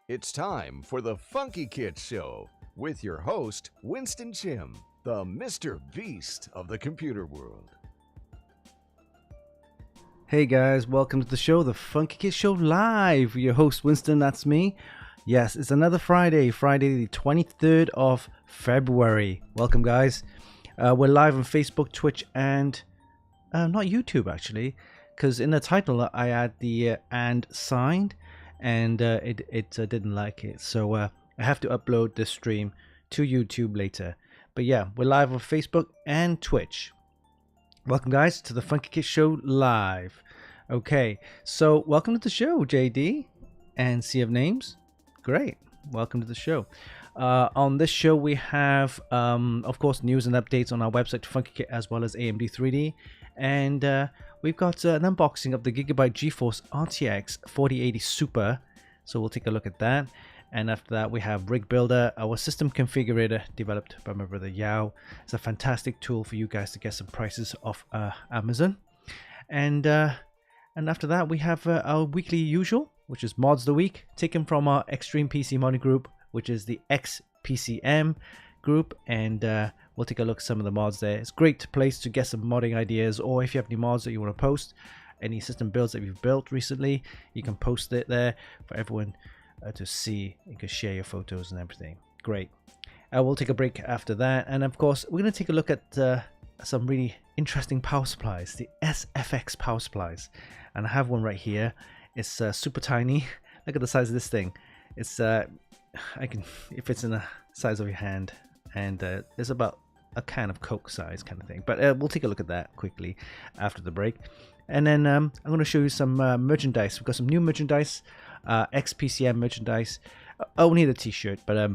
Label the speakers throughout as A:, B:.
A: It's time for the Funkykit Show with your host, Winston Chim, the Mr. Beast of the computer world.
B: Hey guys, welcome to the show, the Funkykit Show Live. Your host, Winston, that's me. Yes, it's another Friday the 23rd of February. Welcome, guys. We're live on Facebook, Twitch, and not YouTube, actually, because in the title I had the and signed, and it didn't like it. So I have to upload this stream to YouTube later. But yeah, we're live on Facebook and Twitch. Welcome, guys, to the Funkykit Show Live. Okay, so welcome to the show, JD and Sea of Names. Great, welcome to the show. On this show, we have, of course, news and updates on our website, Funkykit, as well as AMD 3D. And we've got an unboxing of the Gigabyte GeForce RTX 4080 Super. So we'll take a look at that. And after that, we have Rig Builder, our system configurator developed by my brother Yao. It's a fantastic tool for you guys to get some prices off Amazon. And after that, we have our weekly usual, which is Mods of the Week, taken from our Extreme PC modding group, which is the XPCM group. And we'll take a look at some of the mods there. It's a great place to get some modding ideas, or if you have any mods that you want to post, any system builds that you've built recently, you can post it there for everyone to see. You can share your photos and everything. Great. We'll take a break after that, and of course we're going to take a look at some really interesting power supplies, the SFX power supplies. And I have one right here. It's super tiny. Look at the size of this thing. It's it fits in the size of your hand, and it's about a can of Coke size kind of thing. But we'll take a look at that quickly after the break. And then I'm going to show you some merchandise. We've got some new merchandise, XPCM merchandise, only the t-shirt, but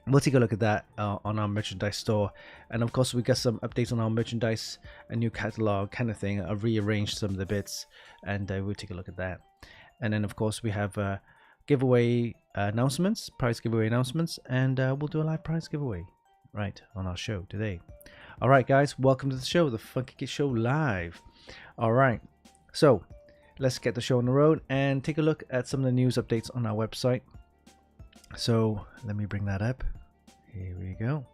B: we'll take a look at that on our merchandise store. And of course we got some updates on our merchandise, a new catalog kind of thing. I've rearranged some of the bits, and we'll take a look at that. And then of course we have giveaway announcements, prize giveaway announcements, and we'll do a live prize giveaway right on our show today. All right, guys, welcome to the show, the Funkykit Show Live. All right, so let's get the show on the road and take a look at some of the news updates on our website. So let me bring that up. Here we go.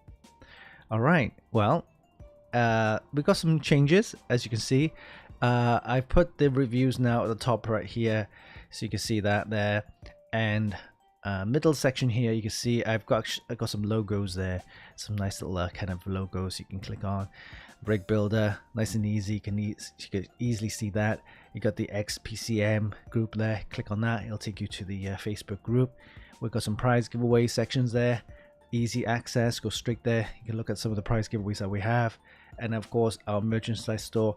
B: All right, well, we've got some changes, as you can see. I've put the reviews now at the top right here, so you can see that there. And middle section here, you can see I've got some logos there, some nice little kind of logos you can click on. Rig Builder, nice and easy. You can easily see that. You got the XPCM group there. Click on that, it'll take you to the Facebook group. We've got some prize giveaway sections there, easy access. Go straight there. You can look at some of the prize giveaways that we have, and of course our merchandise store,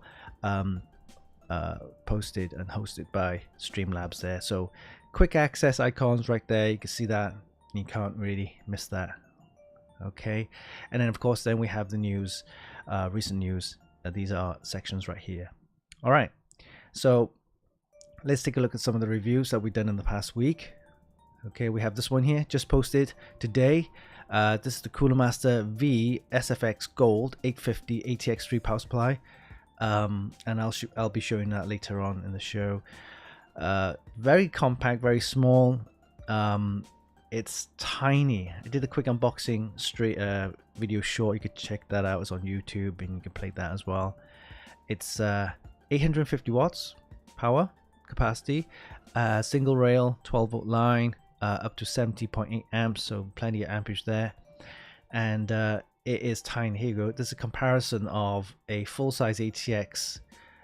B: posted and hosted by Streamlabs there. So quick access icons right there. You can see that. You can't really miss that. Okay, and then of course then we have the news, recent news. These are sections right here. All right, so let's take a look at some of the reviews that we've done in the past week. Okay, we have this one here, just posted today. This is the Cooler Master V SFX Gold 850 ATX3 power supply, and I'll be showing that later on in the show. Very compact, very small. It's tiny. I did a quick unboxing straight video short. You could check that out. It's on YouTube, and you can play that as well. It's 850 watts power capacity, single rail, 12-volt line, up to 70.8 amps, so plenty of amperage there. And it is tiny. Here you go. This is a comparison of a full-size ATX,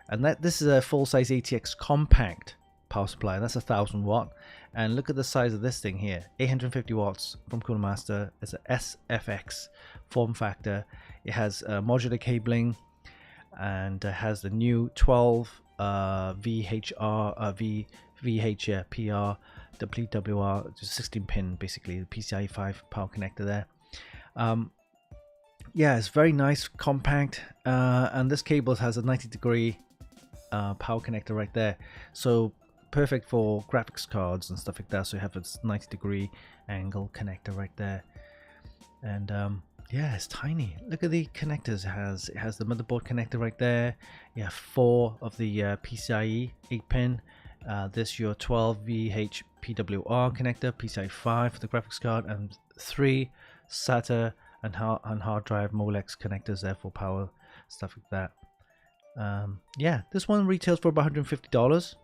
B: and this is a full-size ATX compact power supply. That's 1,000 watt. And look at the size of this thing here, 850 watts from Cooler Master. It's a SFX form factor. It has modular cabling, and has the new 12 VHR, VHPR, WWR, 16 pin, basically the PCIe 5 power connector there. Yeah, it's very nice, compact, and this cable has a 90-degree power connector right there. So perfect for graphics cards and stuff like that. So you have this 90-degree angle connector right there. And yeah, it's tiny. Look at the connectors it has the motherboard connector right there. You have 4 of the PCIe 8-pin, This your 12VH PWR connector, PCI 5 for the graphics card, and 3 SATA and hard drive Molex connectors there for power, stuff like that. Yeah, this one retails for about $150,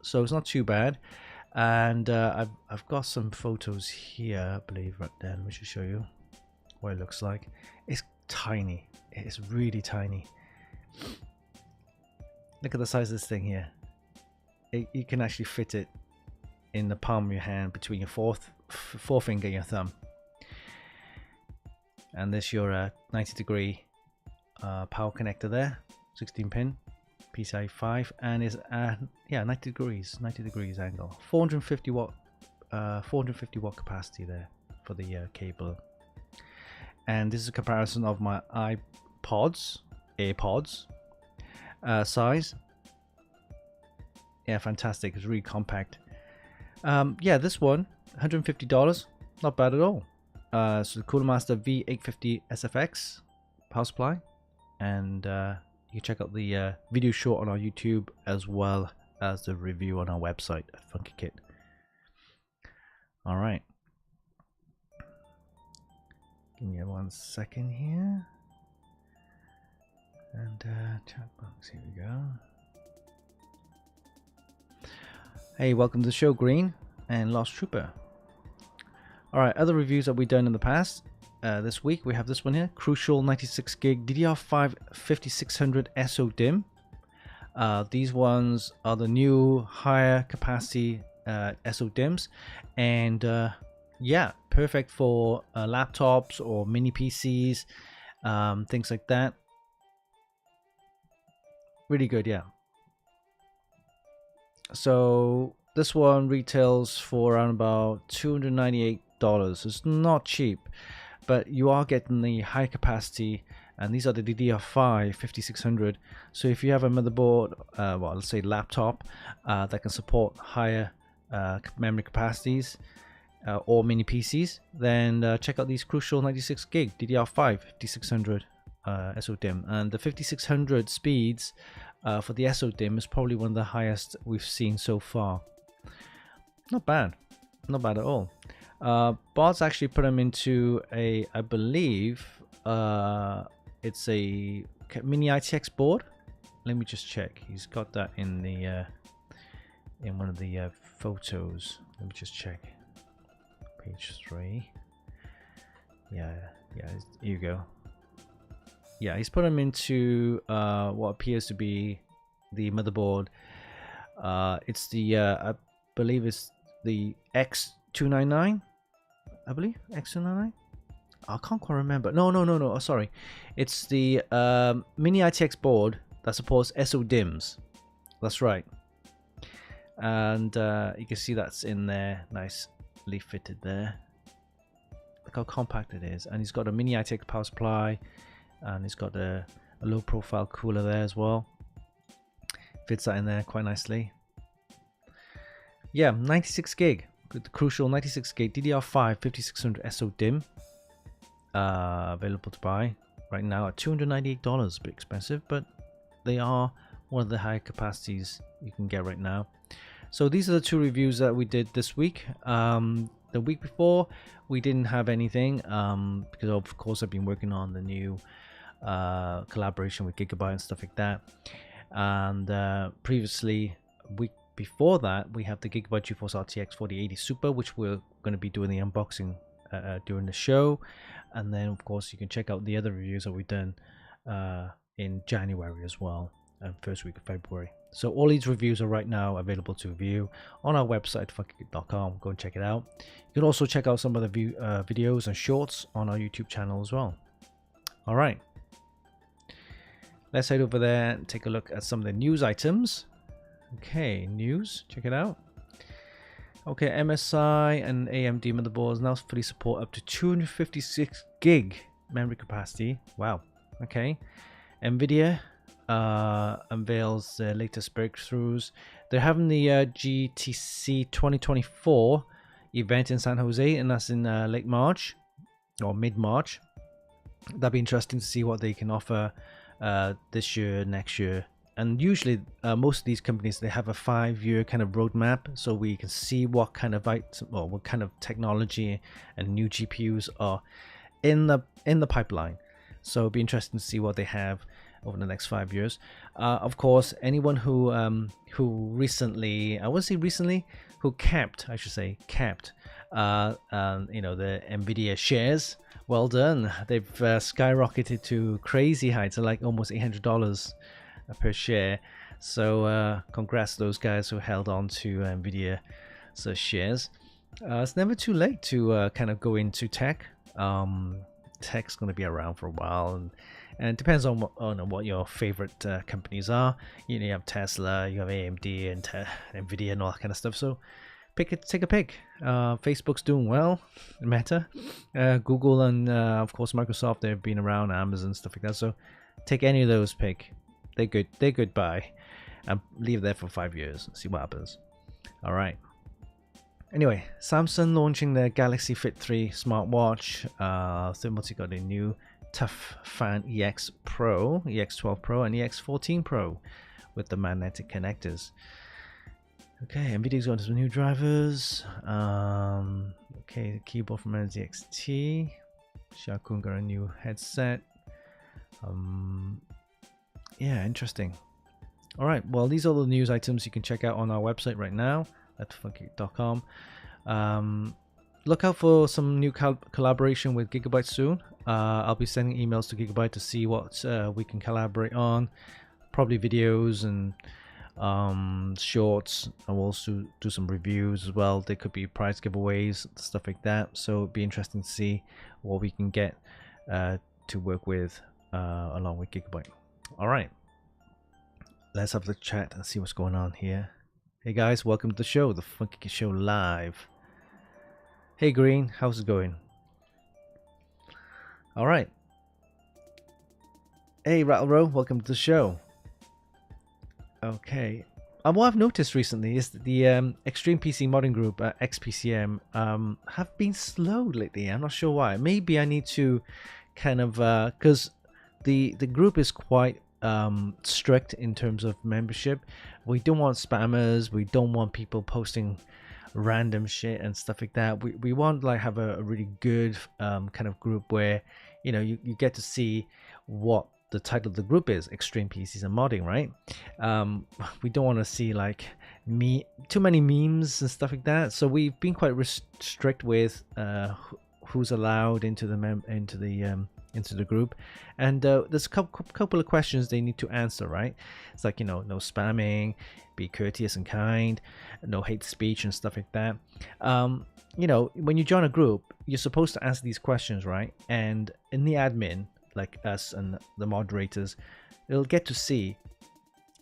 B: so it's not too bad. And I've got some photos here, I believe, right there. Let me just show you what it looks like. It's tiny. It's really tiny. Look at the size of this thing here. You can actually fit it in the palm of your hand between your forefinger and your thumb. And this your 90-degree power connector there, 16 pin, PCI 5, and is yeah, 90 degrees angle, 450 watt capacity there for the cable. And this is a comparison of my AirPods size. Yeah, fantastic. It's really compact. Yeah, this one $150, not bad at all. So the Cooler Master V850 SFX Power Supply, and you can check out the video short on our YouTube as well as the review on our website at Funkykit. All right, give me 1 second here, and chat box. Here we go. Hey, welcome to the show, Green and Lost Trooper. Alright, other reviews that we've done in the past. This week we have this one here, Crucial 96 gig DDR5 5600 SO-DIMM. These ones are the new higher capacity SO-DIMMs, and yeah, perfect for laptops or mini PCs, things like that. Really good, yeah. So this one retails for around about $298. It's not cheap, but you are getting the high capacity, and these are the DDR5 5600. So if you have a motherboard, well, let's say laptop, that can support higher memory capacities or mini PCs, then check out these Crucial 96 gig DDR5 5600 SO-DIMM. And the 5600 speeds for the SO-DIMM is probably one of the highest we've seen so far. Not bad, not bad at all. Bart's actually put them into a, I believe it's a mini ITX board. Let me just check. He's got that in the in one of the photos. Let me just check. Page 3. Yeah, here you go. Yeah, he's put them into what appears to be the motherboard. It's the I believe it's the X299. I believe X299. I can't quite remember. No. Oh, sorry. It's the mini ITX board that supports SO-DIMMs. That's right. And you can see that's in there, nicely fitted there. Look how compact it is. And he's got a mini ITX power supply, and he's got a low profile cooler there as well. Fits that in there quite nicely. Yeah, 96 gig. The Crucial 96 gig DDR5 5600 SO-DIMM. Available to buy right now at $298. A bit expensive, but they are one of the higher capacities you can get right now. So these are the two reviews that we did this week. The week before we didn't have anything because of course I've been working on the new collaboration with Gigabyte and stuff like that. And previously, week before that, we have the Gigabyte GeForce RTX 4080 Super, which we're going to be doing the unboxing during the show. And then of course you can check out the other reviews that we've done in January as well, and first week of February. So all these reviews are right now available to view on our website, funkykit.com. Go and check it out. You can also check out some of the videos and shorts on our YouTube channel as well. All right, let's head over there and take a look at some of the news items. Okay, news, check it out. Okay, MSI and AMD motherboards now fully support up to 256 gig memory capacity. Wow. Okay, NVIDIA unveils their latest breakthroughs. They're having the GTC 2024 event in San Jose, and that's in late March or mid-March. That'd be interesting to see what they can offer this year, next year, and usually most of these companies, they have a 5-year kind of roadmap, so we can see what kind of what kind of technology and new GPUs are in the pipeline. So it'll be interesting to see what they have over the next 5 years. Of course, anyone who recently, I wouldn't say recently, who capped, I should say, capped, the Nvidia shares, well done. They've skyrocketed to crazy heights, like almost $800 per share. So congrats to those guys who held on to Nvidia shares. It's never too late to kind of go into tech. Tech's going to be around for a while, and it depends on what your favorite companies are. You have Tesla, you have AMD, and Nvidia, and all that kind of stuff. So take a pick. Facebook's doing well, Meta, Google, and of course Microsoft. They've been around, Amazon, stuff like that. So take any of those. Pick. They're good buy, and leave there for 5 years and see what happens. All right. Anyway, Samsung launching their Galaxy Fit 3 smartwatch. Thermaltake got a new Tough Fan EX Pro, EX12 Pro, and EX14 Pro with the magnetic connectors. Okay, Nvidia's got some new drivers. Okay, the keyboard from NZXT. Shakun got a new headset. Yeah, interesting. All right, well, these are the news items you can check out on our website right now at funkykit.com. Look out for some new collaboration with Gigabyte soon. I'll be sending emails to Gigabyte to see what we can collaborate on. Probably videos and shorts. I'll also do some reviews as well. There could be prize giveaways, stuff like that. So it'd be interesting to see what we can get to work with along with Gigabyte. All right, let's have the chat and see what's going on here. Hey guys, welcome to the show, the Funkykit Show Live. Hey Green, how's it going? All right. Hey Rattlerow, welcome to the show. Okay. What I've noticed recently is that the Extreme PC modding group, XPCM, have been slow lately. I'm not sure why. Maybe I need to kind of, because the group is quite strict in terms of membership. We don't want spammers. We don't want people posting random shit and stuff like that. We want like have a really good kind of group where you get to see what the title of the group is, Extreme PCs and Modding, right? We don't want to see like too many memes and stuff like that. So we've been quite strict with who's allowed into the group, and there's a couple of questions they need to answer, right? It's like no spamming, be courteous and kind, no hate speech and stuff like that. When you join a group, you're supposed to answer these questions, right? And in the admin, like us and the moderators, they'll get to see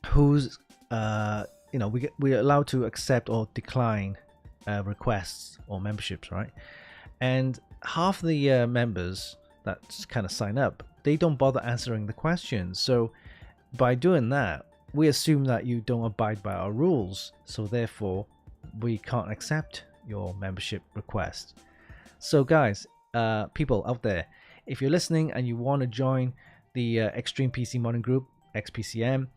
B: who's we're allowed to accept or decline requests or memberships, right? And half the members that kind of sign up, they don't bother answering the questions. So by doing that, we assume that you don't abide by our rules, so therefore we can't accept your membership request. So guys, people out there, if you're listening and you want to join the Extreme PC Modding Group, XPCM,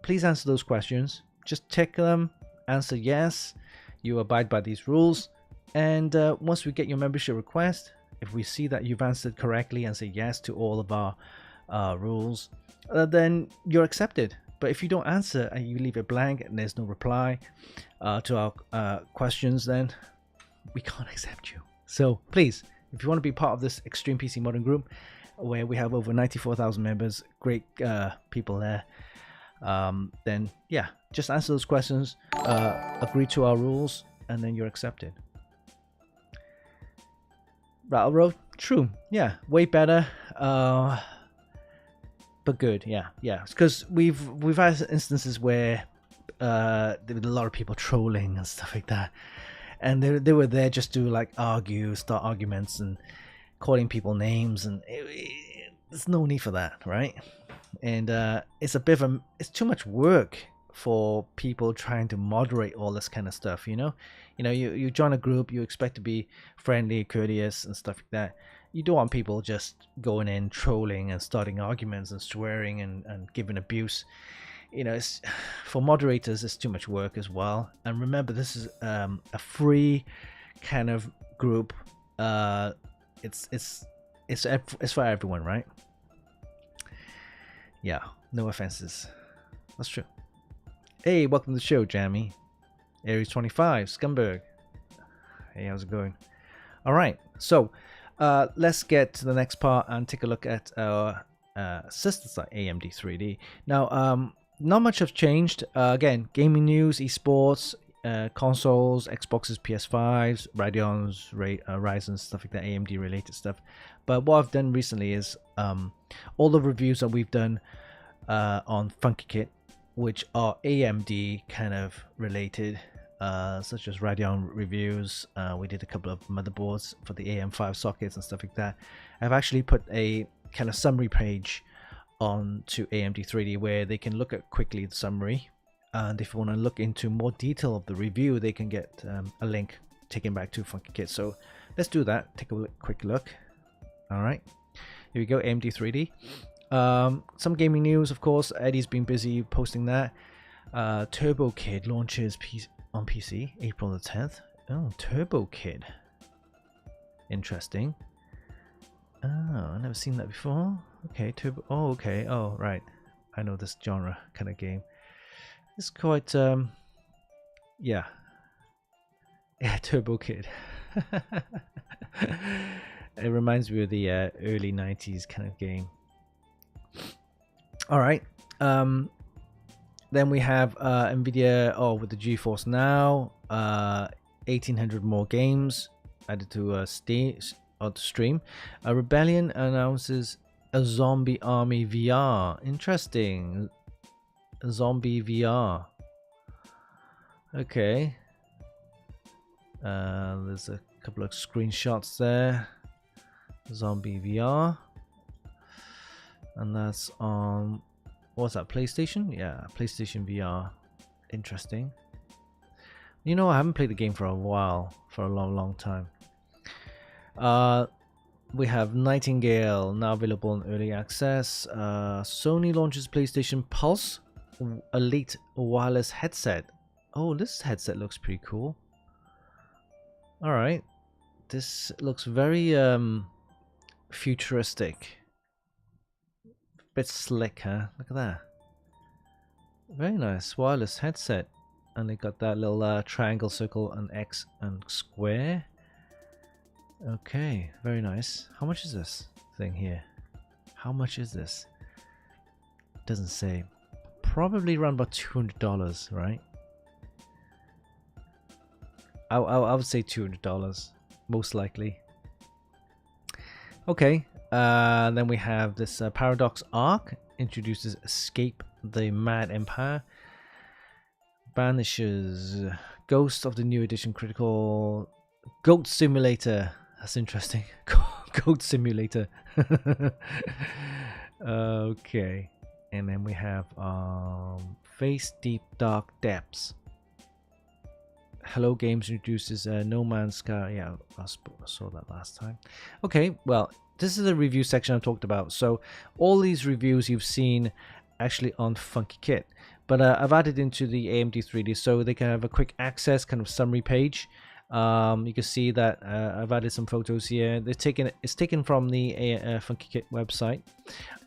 B: please answer those questions. Just tick them, answer yes, you abide by these rules, and once we get your membership request, if we see that you've answered correctly and say yes to all of our rules, then you're accepted. But if you don't answer and you leave it blank and there's no reply to our questions, then we can't accept you. So please, if you want to be part of this Extreme PC Modding Group, where we have over 94,000 members, great people there, then yeah, just answer those questions, agree to our rules, and then you're accepted. Rattle Road, true, yeah, way better, but good, yeah, because we've had instances where there were a lot of people trolling and stuff like that, and they were there just to like start arguments and calling people names, and there's no need for that, right? And it's too much work for people trying to moderate all this kind of stuff, you join a group, you expect to be friendly, courteous and stuff like that. You don't want people just going in trolling and starting arguments and swearing and giving abuse. you know, it's for moderators, it's too much work as well. And remember, this is a free kind of group. It's for everyone, right? Yeah, no offenses. That's true. Hey, welcome to the show, Jammy. Aries 25, Scumberg. Hey, how's it going? All right, so let's get to the next part and take a look at our sister site, AMD 3D. Now, not much has changed. Again, gaming news, esports, consoles, Xboxes, PS5s, Radeons, Ryzen, stuff like that, AMD related stuff. But what I've done recently is all the reviews that we've done on Funkykit, which are AMD kind of related, such as Radeon reviews. We did a couple of motherboards for the AM5 sockets and stuff like that. I've actually put a kind of summary page onto AMD 3D where they can look at quickly the summary, and if you want to look into more detail of the review, they can get a link taken back to Funkykit. So let's do that. Take a quick look. All right, here we go. AMD 3D. Some gaming news, of course. Eddie's been busy posting that. TurboKid launches on PC April the 10th. Oh, TurboKid. Interesting. Oh, I've never seen that before. Okay, Turbo. Oh, okay. Oh, right. I know this genre kind of game. It's quite, yeah. Yeah, TurboKid. It reminds me of the early 90s kind of game. All right. Then we have NVIDIA, with the GeForce Now, 1,800 more games added to stream. Rebellion announces a zombie army VR. Interesting. Zombie VR. Okay. There's a couple of screenshots there. Zombie VR. And that's on, what's that, PlayStation? Yeah, PlayStation VR. Interesting. You know, I haven't played the game for a while, for a long time. We have Nightingale now available in early access. Sony launches PlayStation Pulse Elite wireless headset. Oh, this headset looks pretty cool. All right, this looks very futuristic. Bit slick, huh? Look at that. Very nice wireless headset, and they got that little triangle, circle, and X and square. Okay, very nice. How much is this thing here? How much is this? Doesn't say. Probably around about $200, right? I would say $200, most likely. Okay, then we have this Paradox Arc introduces Escape the Mad Empire, banishes Ghost of the New Edition Critical Goat Simulator. That's interesting. Goat Simulator. Okay, and then we have Face Deep Dark Depths. Hello Games introduces No Man's Sky. Yeah, I saw that last time. Okay, well, this is the review section I talked about. So all these reviews you've seen actually on Funkykit, but I've added into the AMD 3D so they can have a quick access kind of summary page. You can see that I've added some photos here. It's taken from the Funkykit website,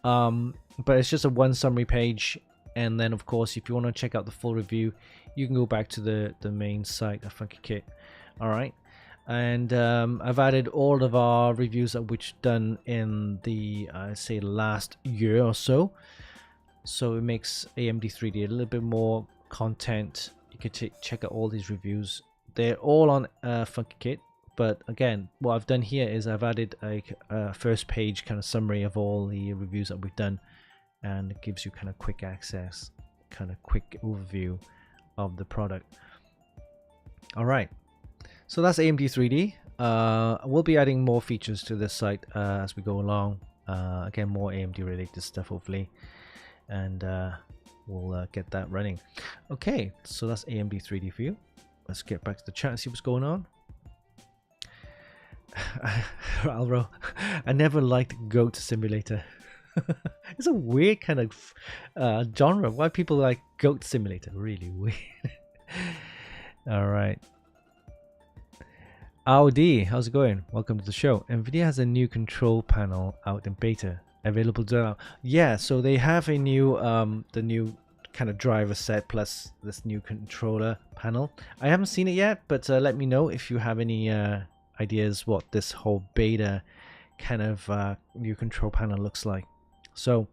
B: but it's just a one summary page. And then, of course, if you want to check out the full review, you can go back to the main site of Funkykit. All right, and I've added all of our reviews that we've done in the I say last year or so. So it makes AMD 3D a little bit more content. You can check out all these reviews. They're all on Funkykit, but again, what I've done here is I've added a first page kind of summary of all the reviews that we've done, and it gives you kind of quick access, kind of quick overview of the product. All right, so that's AMD 3D. We'll be adding more features to this site as we go along. Again, more AMD related stuff hopefully, and we'll get that running. Okay, so that's AMD 3D for you. Let's get back to the chat and see what's going on. Alro, I never liked Goat Simulator. It's a weird kind of genre. Why people like Goat Simulator? Really weird. All right. Audi, how's it going? Welcome to the show. NVIDIA has a new control panel out in beta, available now. Yeah, so they have a new, the new kind of driver set plus this new controller panel. I haven't seen it yet, but let me know if you have any ideas what this whole beta kind of new control panel looks like. So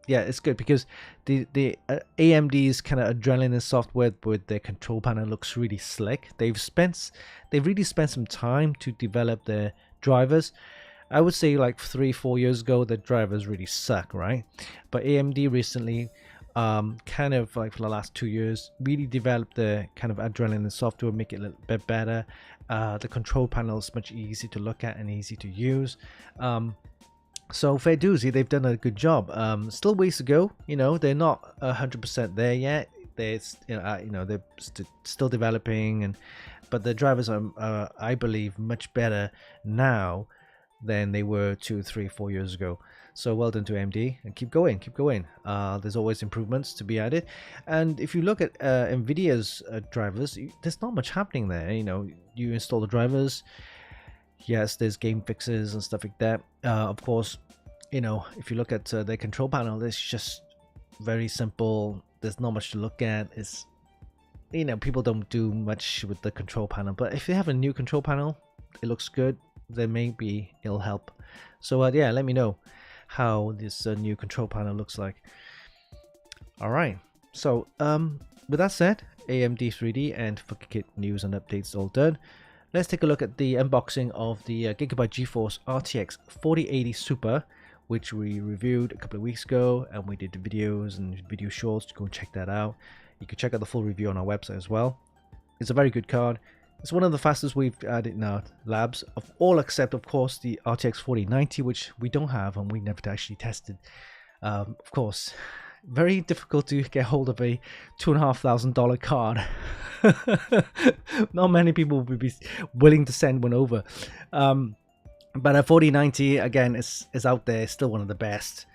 B: yeah, it's good because the AMD's kind of Adrenaline software with their control panel looks really slick. They've really spent some time to develop their drivers. I would say like 3-4 years ago the drivers really suck, right? But AMD recently kind of like for the last 2 years really developed the kind of Adrenaline software, make it a little bit better. The control panel is much easier to look at and easy to use. So fair dues, they've done a good job. Still ways to go, you know, they're not 100% there yet. They're they're still developing, but the drivers are I believe much better now than they were 2, 3, 4 years ago. So well done to AMD, and keep going. There's always improvements to be added. And if you look at NVIDIA's drivers, there's not much happening there. You know, you install the drivers. Yes, there's game fixes and stuff like that. Of course, you know, if you look at their control panel, it's just very simple. There's not much to look at. It's, you know, people don't do much with the control panel. But if they have a new control panel, it looks good, then maybe it'll help. So yeah, let me know how this new control panel looks like. All right. So with that said, AMD 3D and Funkykit news and updates all done. Let's take a look at the unboxing of the Gigabyte GeForce RTX 4080 Super, which we reviewed a couple of weeks ago, and we did videos and video shorts. Go and check that out. You can check out the full review on our website as well. It's a very good card. It's one of the fastest we've added in our labs, of all except of course the RTX 4090, which we don't have and we never actually tested. Of course, very difficult to get hold of a $2,500 card. Not many people would be willing to send one over. But a 4090 again is out there, still one of the best.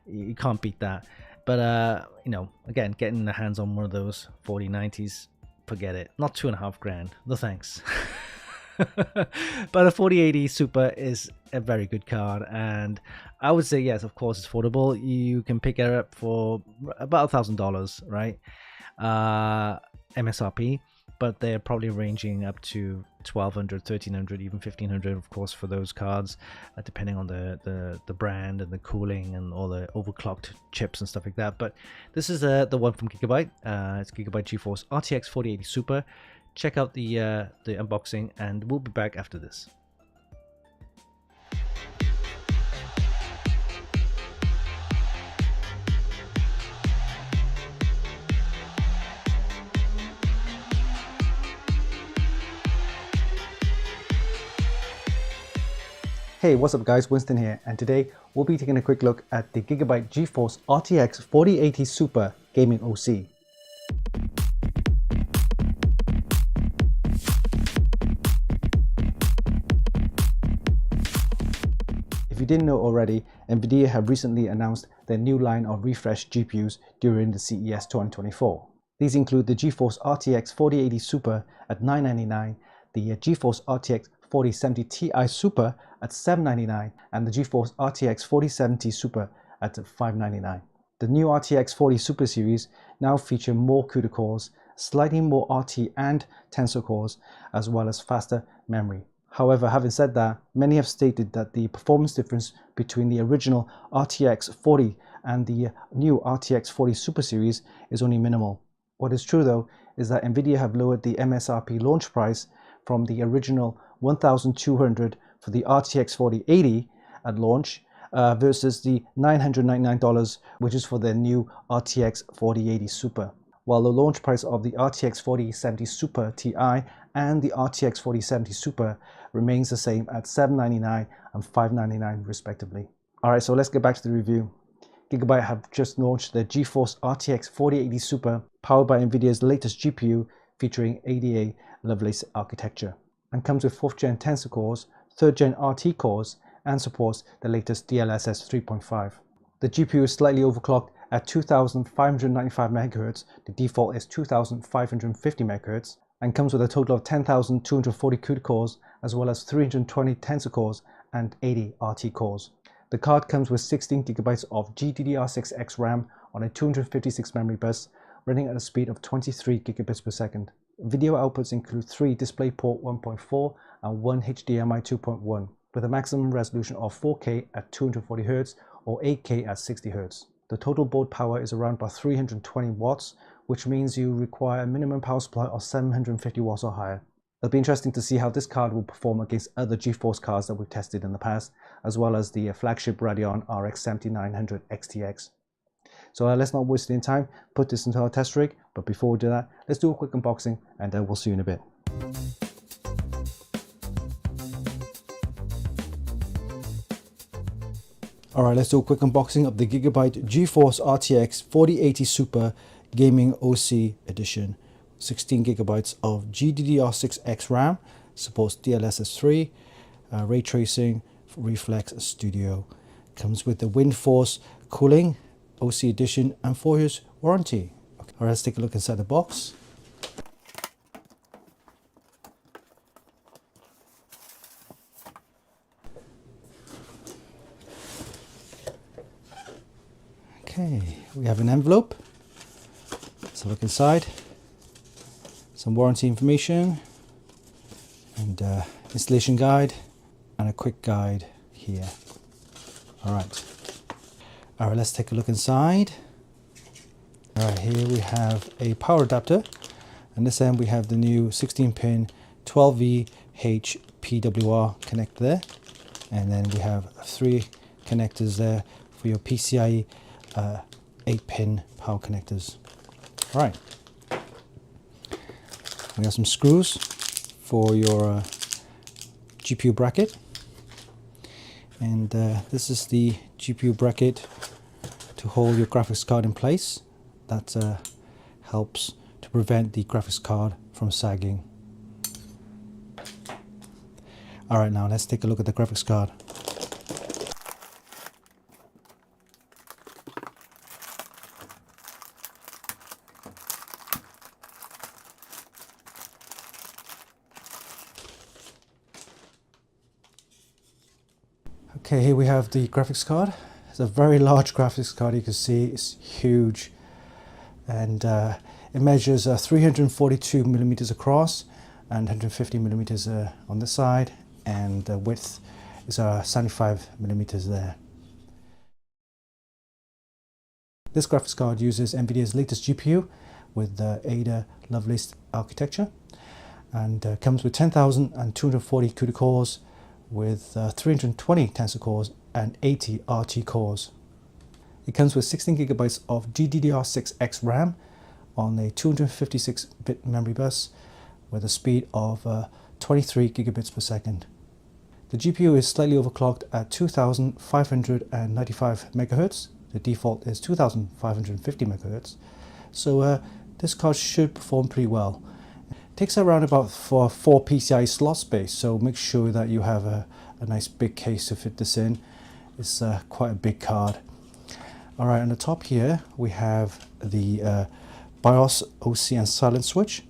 B: You can't beat that. But you know, again, getting the hands on one of those 4090s, forget it. Not $2,500. No thanks. But a 4080 Super is a very good card, and I would say yes, of course it's affordable. You can pick it up for about $1,000, right? MSRP, but they're probably ranging up to $1,200, $1,300, even $1,500, of course, for those cards, depending on the brand and the cooling and all the overclocked chips and stuff like that. But this is the one from Gigabyte. It's Gigabyte GeForce RTX 4080 Super. Check out the unboxing, and we'll be back after this. Hey, what's up guys, Winston here, and today we'll be taking a quick look at the Gigabyte GeForce RTX 4080 Super Gaming OC. If you didn't know already, NVIDIA have recently announced their new line of refreshed GPUs during the CES 2024. These include the GeForce RTX 4080 Super at $999, the GeForce RTX 4070 Ti Super at $799, and the GeForce RTX 4070 Super at $599. The new RTX 40 Super series now feature more CUDA cores, slightly more RT and Tensor cores, as well as faster memory. However, having said that, many have stated that the performance difference between the original RTX 40 and the new RTX 40 Super series is only minimal. What is true though is that NVIDIA have lowered the MSRP launch price from the original $1,200 for the RTX 4080 at launch versus the $999, which is for their new RTX 4080 Super. While the launch price of the RTX 4070 Super Ti and the RTX 4070 Super remains the same at $799 and $599 respectively. Alright, so let's get back to the review. Gigabyte have just launched their GeForce RTX 4080 Super, powered by NVIDIA's latest GPU featuring ADA Lovelace architecture, and comes with 4th gen Tensor cores, 3rd gen RT cores, and supports the latest DLSS 3.5. The GPU is slightly overclocked at 2595 MHz, the default is 2550 MHz, and comes with a total of 10,240 CUDA cores, as well as 320 tensor cores and 80 RT cores. The card comes with 16GB of GDDR6X RAM on a 256 memory bus, running at a speed of 23 gigabits per second. Video outputs include 3 DisplayPort 1.4 and 1 HDMI 2.1, with a maximum resolution of 4K at 240Hz or 8K at 60Hz. The total board power is around about 320 watts, which means you require a minimum power supply of 750 watts or higher. It'll be interesting to see how this card will perform against other GeForce cards that we've tested in the past, as well as the flagship Radeon RX 7900 XTX. So let's not waste any time, put this into our test rig, but before we do that, let's do a quick unboxing and we'll see you in a bit. Alright, let's do a quick unboxing of the Gigabyte GeForce RTX 4080 Super Gaming OC Edition. 16GB of GDDR6X RAM, supports DLSS 3, ray tracing, reflex studio. Comes with the WindForce cooling, OC Edition, and 4 years warranty. Okay. Alright, let's take a look inside the box. Okay, we have an envelope. Let's have a look inside. Some warranty information and installation guide and a quick guide here. Alright, let's take a look inside. Alright, here we have a power adapter, and this end we have the new 16-pin 12V PWR connector there, and then we have 3 connectors there for your PCIe 8-pin power connectors. Alright, we have some screws for your GPU bracket, and this is the GPU bracket to hold your graphics card in place. That helps to prevent the graphics card from sagging. Alright, now let's take a look at the graphics card. Okay, here we have the graphics card. It's a very large graphics card. You can see it's huge, and it measures 342 millimeters across and 150 millimeters on this side, and the width is 75 millimeters there. This graphics card uses NVIDIA's latest GPU with Ada Lovelace architecture, and comes with 10,240 CUDA cores, with 320 tensor cores and 80 RT cores. It comes with 16GB of GDDR6X RAM on a 256-bit memory bus with a speed of 23 gigabits per second. The GPU is slightly overclocked at 2595 MHz. The default is 2550 MHz. So this card should perform pretty well. Takes around about 4 PCI slot space, so make sure that you have a nice big case to fit this in. It's quite a big card. Alright, on the top here we have the BIOS, OC and silent switch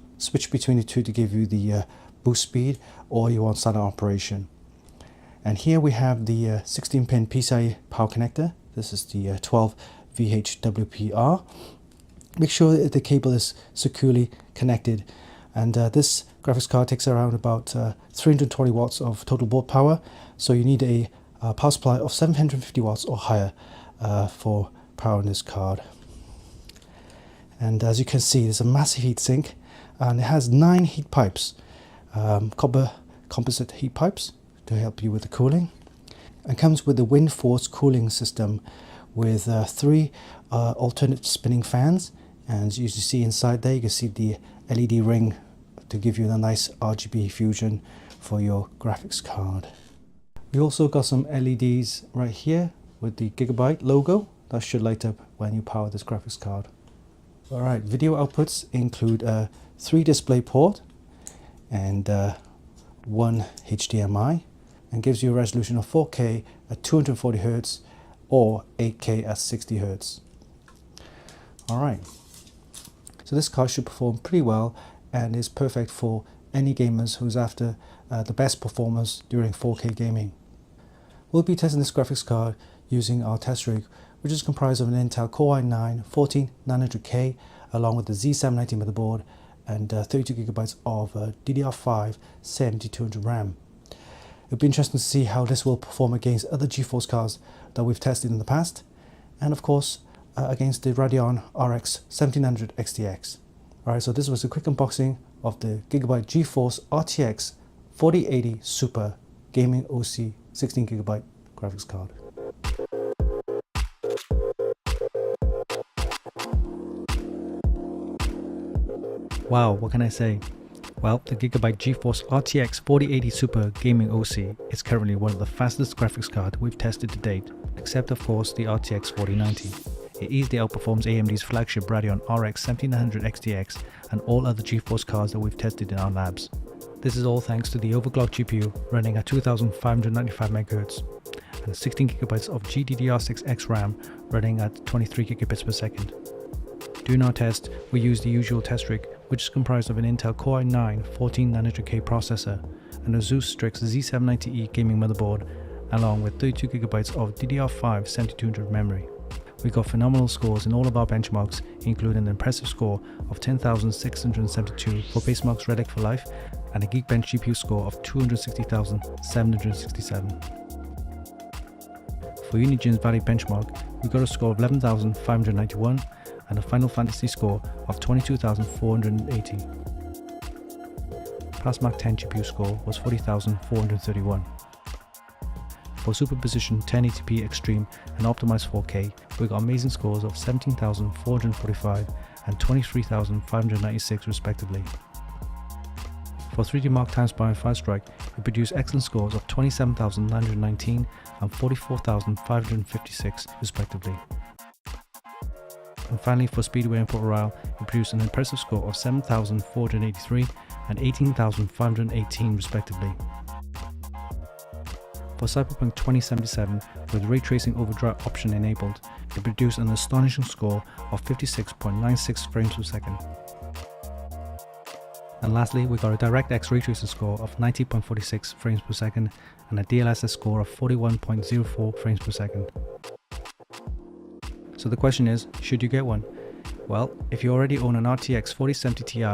B: between the two to give you the boost speed or you want silent operation. And here we have the 16-pin PCIe power connector. This is the 12 VHWPR. Make sure that the cable is securely connected. And this graphics card takes around about 320 watts of total board power, so you need a power supply of 750 watts or higher for powering this card. And as you can see, there's a massive heat sink, and it has 9 heat pipes, copper composite heat pipes to help you with the cooling, and comes with the WindForce cooling system with 3 alternate spinning fans. And as you see inside there, you can see the LED ring to give you a nice RGB fusion for your graphics card. We also got some LEDs right here with the Gigabyte logo that should light up when you power this graphics card. Alright, video outputs include 3 DisplayPort and 1 HDMI and gives you a resolution of 4K at 240Hz or 8K at 60Hz. Alright, so this card should perform pretty well and is perfect for any gamers who's after the best performance during 4K gaming. We'll be testing this graphics card using our test rig, which is comprised of an Intel Core i9 14900K along with the Z790 motherboard and 32GB of DDR5 7200 RAM. It'll be interesting to see how this will perform against other GeForce cards that we've tested in the past, and of course against the Radeon RX 1700 XTX. Alright, so this was a quick unboxing of the Gigabyte GeForce RTX 4080 Super Gaming OC 16GB graphics card. Wow, what can I say? Well, the Gigabyte GeForce RTX 4080 Super Gaming OC is currently one of the fastest graphics cards we've tested to date, except of course the RTX 4090. It easily outperforms AMD's flagship Radeon RX 1700 XTX and all other GeForce cards that we've tested in our labs. This is all thanks to the overclocked GPU running at 2595 MHz and 16GB of GDDR6X RAM running at 23 gigabits per second. During our test, we used the usual test rig, which is comprised of an Intel Core i9 14900K processor and a Zeus Strix Z790E gaming motherboard, along with 32GB of DDR5 7200 memory. We got phenomenal scores in all of our benchmarks, including an impressive score of 10,672 for Basemark's Relic for Life and a Geekbench GPU score of 260,767. For Unigen's Valley benchmark, we got a score of 11,591 and a Final Fantasy score of 22,480. Passmark 10 GPU score was 40,431. For Superposition 1080p Extreme and Optimized 4K, we got amazing scores of 17,445 and 23,596 respectively. For 3D Mark Timespy and Firestrike, we produced excellent scores of 27,919 and 44,556 respectively. And finally, for Speedway and Port Royal, we produced an impressive score of 7,483 and 18,518 respectively. For Cyberpunk 2077, with Ray Tracing Overdrive option enabled, we produced an astonishing score of 56.96 frames per second. And lastly, we got a DirectX Ray Tracing score of 90.46 frames per second and a DLSS score of 41.04 frames per second. So the question is, should you get one? Well, if you already own an RTX 4070 Ti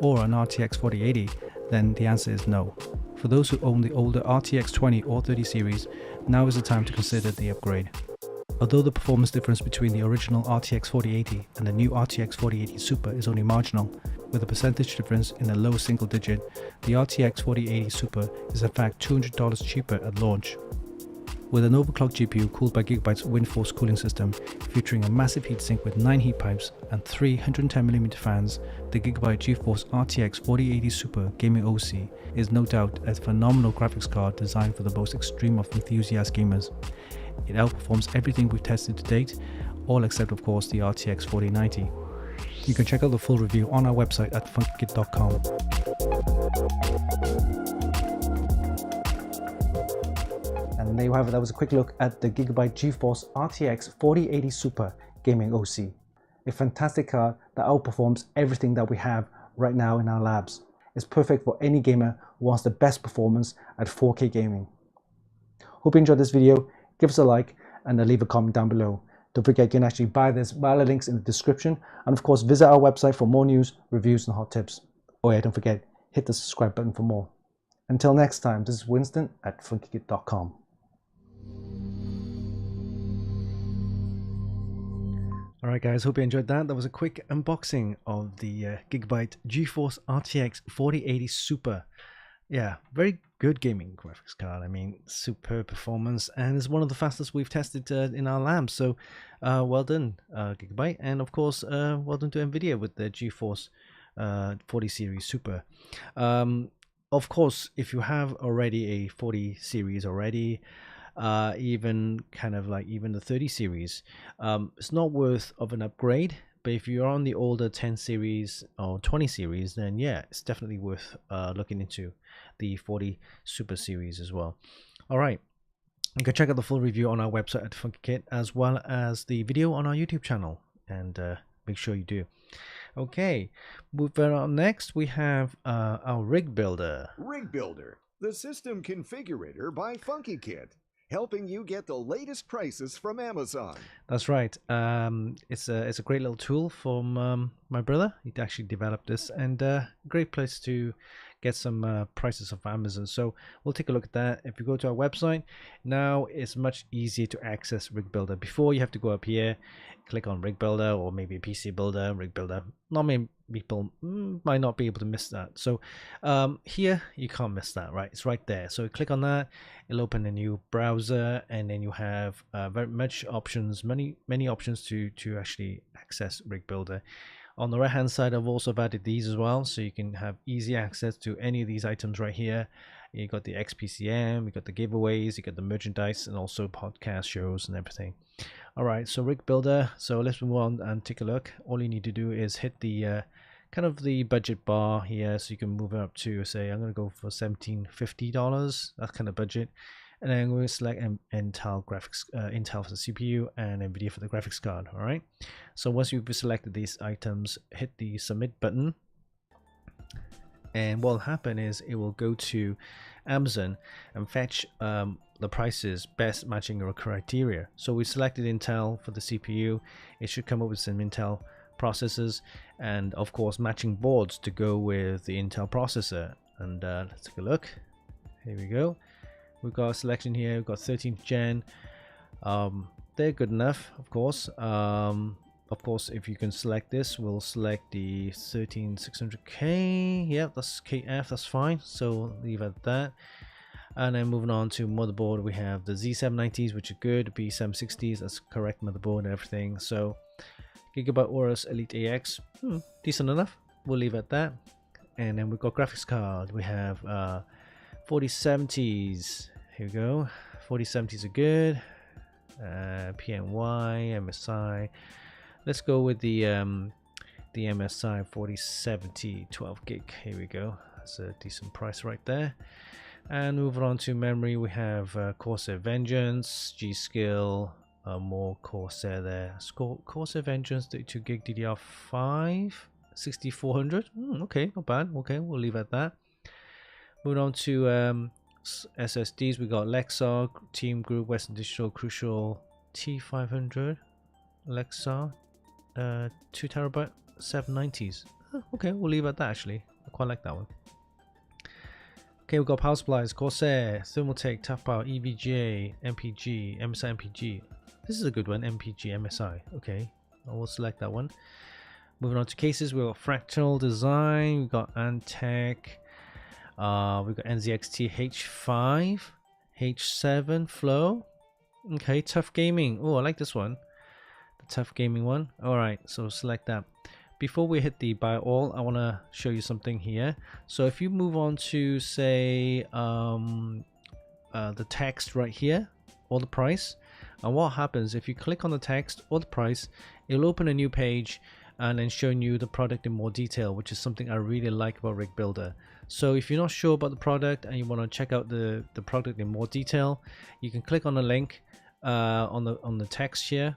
B: or an RTX 4080, then the answer is no. For those who own the older RTX 20 or 30 series, now is the time to consider the upgrade. Although the performance difference between the original RTX 4080 and the new RTX 4080 Super is only marginal, with a percentage difference in a low single digit, the RTX 4080 Super is in fact $200 cheaper at launch. With an overclocked GPU cooled by Gigabyte's WindForce cooling system, featuring a massive heatsink with 9 heat pipes and 3 110mm fans, the Gigabyte GeForce RTX 4080 Super Gaming OC is no doubt a phenomenal graphics card designed for the most extreme of enthusiast gamers. It outperforms everything we've tested to date, all except of course the RTX 4090. You can check out the full review on our website at Funkykit.com. And there you have it, that was a quick look at the Gigabyte GeForce RTX 4080 Super Gaming OC. A fantastic card that outperforms everything that we have right now in our labs. It's perfect for any gamer who wants the best performance at 4K gaming. Hope you enjoyed this video. Give us a like and leave a comment down below. Don't forget you can actually buy this via the links in the description, and of course visit our website for more news, reviews and hot tips. Oh yeah, don't forget, hit the subscribe button for more. Until next time, this is Winston at Funkykit.com. Alright guys, hope you enjoyed that. That was a quick unboxing of the Gigabyte GeForce RTX 4080 Super. Yeah, very good gaming graphics card. I mean, superb performance, and it's one of the fastest we've tested in our labs. So well done Gigabyte, and of course well done to NVIDIA with the GeForce 40 series Super. Of course, if you have already a 40 series already, even kind of like even the 30 series, it's not worth of an upgrade. But if you're on the older 10 series or 20 series, then yeah, it's definitely worth looking into the 40 Super series as well. All right. You can check out the full review on our website at Funkykit, as well as the video on our YouTube channel, and make sure you do. Okay, moving on. Next, we have our rig builder.
A: Rig Builder, the system configurator by Funkykit, helping you get the latest prices from Amazon.
B: That's right. It's a great little tool from my brother. He actually developed this, and great place to get some prices of Amazon. So we'll take a look at that. If you go to our website now, it's much easier to access Rig Builder. Before, you have to go up here, click on Rig Builder, or maybe PC Builder, Rig Builder. Not many people might not be able to miss that. So here you can't miss that, right? It's right there. So click on that, it'll open a new browser, and then you have very much options, many options to actually access Rig Builder. On the right hand side, I've also added these as well, so you can have easy access to any of these items right here. You got the XPCM, you got the giveaways, you got the merchandise, and also podcast shows and everything. All right, so Rig Builder. So let's move on and take a look. All you need to do is hit the kind of the budget bar here, so you can move it up to, say, I'm going to go for $1750, that kind of budget. And then I'm going to select Intel graphics, Intel for the CPU, and NVIDIA for the graphics card. All right. So once you've selected these items, hit the submit button, and what will happen is it will go to Amazon and fetch the prices best matching your criteria. So we selected Intel for the CPU. It should come up with some Intel processors, and of course matching boards to go with the Intel processor. And let's take a look. Here we go. We've got a selection here. We've got 13th gen. They're good enough, of course. Of course, if you can select this, we'll select the 13600K. Yep, that's KF. That's fine. So leave it at that. And then moving on to motherboard, we have the Z790s, which are good. B760s, that's correct motherboard and everything. So Gigabyte Aorus Elite AX, decent enough. We'll leave it at that. And then we've got graphics card. We have 4070s. Here we go. 4070s are good. PNY, MSI. Let's go with the MSI 4070 12 gig. Here we go. That's a decent price right there. And moving on to memory, we have Corsair Vengeance, G-Skill, more Corsair there. Corsair Vengeance 32 gig DDR5, 6400. Okay, not bad. Okay, we'll leave it at that. Moving on to SSDs, we got Lexar, Team Group, Western Digital, Crucial T500, Lexar, 2TB 790s. Okay, we'll leave it at that actually. I quite like that one. Okay, we've got power supplies, Corsair, Thermaltake, Tough Power, EVGA, MPG, MSI MPG. This is a good one, MPG, MSI. Okay, I will select that one. Moving on to cases, we've got Fractal Design, we've got Antec, we've got NZXT H5, H7 Flow. Okay, Tough Gaming. Oh, I like this one. The Tough Gaming one. Alright, so select that. Before we hit the buy all, I want to show you something here. So if you move on to, say, the text right here, or the price, and what happens if you click on the text or the price, it'll open a new page and then showing you the product in more detail, which is something I really like about Rig Builder. So if you're not sure about the product and you want to check out the product in more detail, you can click on the link on the text here,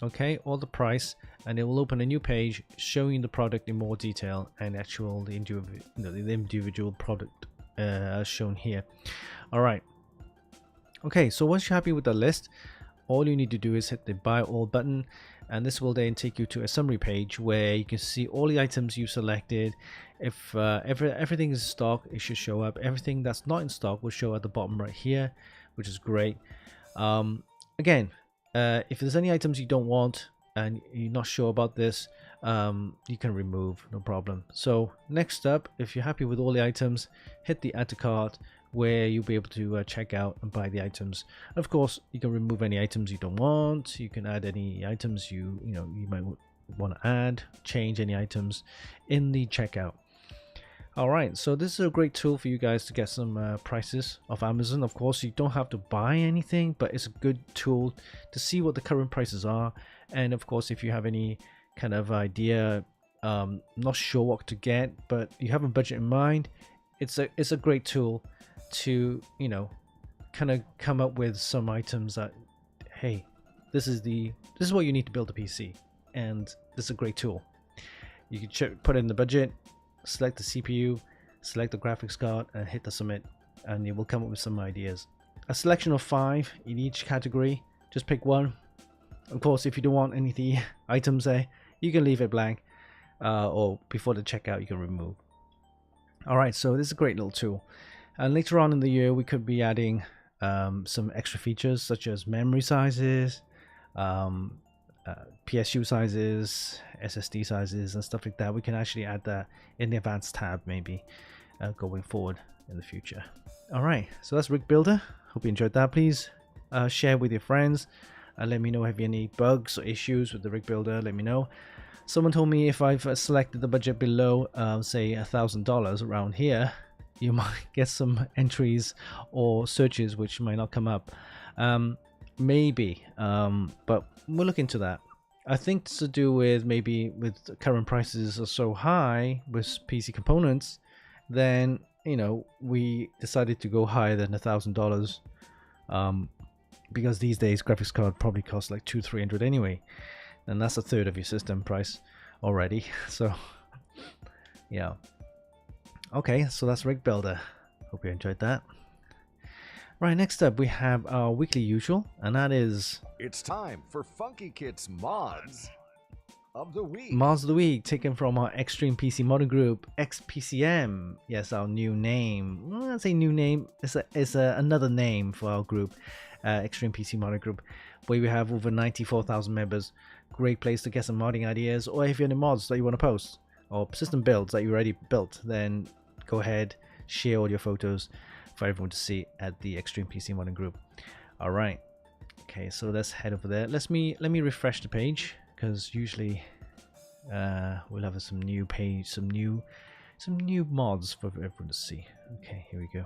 B: okay, or the price, and it will open a new page showing the product in more detail and the individual product as shown here. All right. Okay, so once you're happy with the list, all you need to do is hit the buy all button, and this will then take you to a summary page where you can see all the items you selected. If everything is in stock, it should show up. Everything that's not in stock will show at the bottom right here, which is great. Again, if there's any items you don't want and you're not sure about this, you can remove, no problem. So next up, if you're happy with all the items, hit the add to cart, where you'll be able to check out and buy the items. Of course, you can remove any items you don't want. You can add any items you might want to add, change any items in the checkout. All right, so this is a great tool for you guys to get some prices off Amazon. Of course, you don't have to buy anything, but it's a good tool to see what the current prices are. And of course, if you have any kind of idea, not sure what to get, but you have a budget in mind, it's a great tool to kind of come up with some items that, hey, this is what you need to build a PC, and this is a great tool. You can put in the budget, select the CPU, select the graphics card, and hit the submit, and it will come up with some ideas. A selection of 5 in each category. Just pick one. Of course, if you don't want any of the items there, you can leave it blank, or before the checkout you can remove. Alright, so this is a great little tool. And later on in the year we could be adding some extra features such as memory sizes, PSU sizes, SSD sizes, and stuff like that. We can actually add that in the advanced tab maybe going forward in the future. Alright, so that's Rig Builder. Hope you enjoyed that. Please share with your friends. Let me know if you have any bugs or issues with the Rig Builder. Let me know. Someone told me if I've selected the budget below, say $1,000 around here, you might get some entries or searches which might not come up. Maybe, but we'll look into that. I think it's to do with maybe with current prices are so high with PC components, then we decided to go higher than $1,000, because these days graphics card probably costs like $200-300 anyway, and that's a third of your system price already. So yeah, okay, so that's Rig Builder. Hope you enjoyed that. Right, next up we have our weekly usual, and that is...
A: It's time for Funkykit's Mods of the Week.
B: Mods of the Week, taken from our Extreme PC modding group, XPCM. Yes, our new name. Well, I say new name, it's another name for our group, Extreme PC modding group, where we have over 94,000 members. Great place to get some modding ideas, or if you have any mods that you want to post, or system builds that you already built, then go ahead, share all your photos for everyone to see at the Extreme PC modding group. All right, okay, so let's head over there. Let me refresh the page, because usually we'll have some new page, some new mods for everyone to see. Okay, here we go.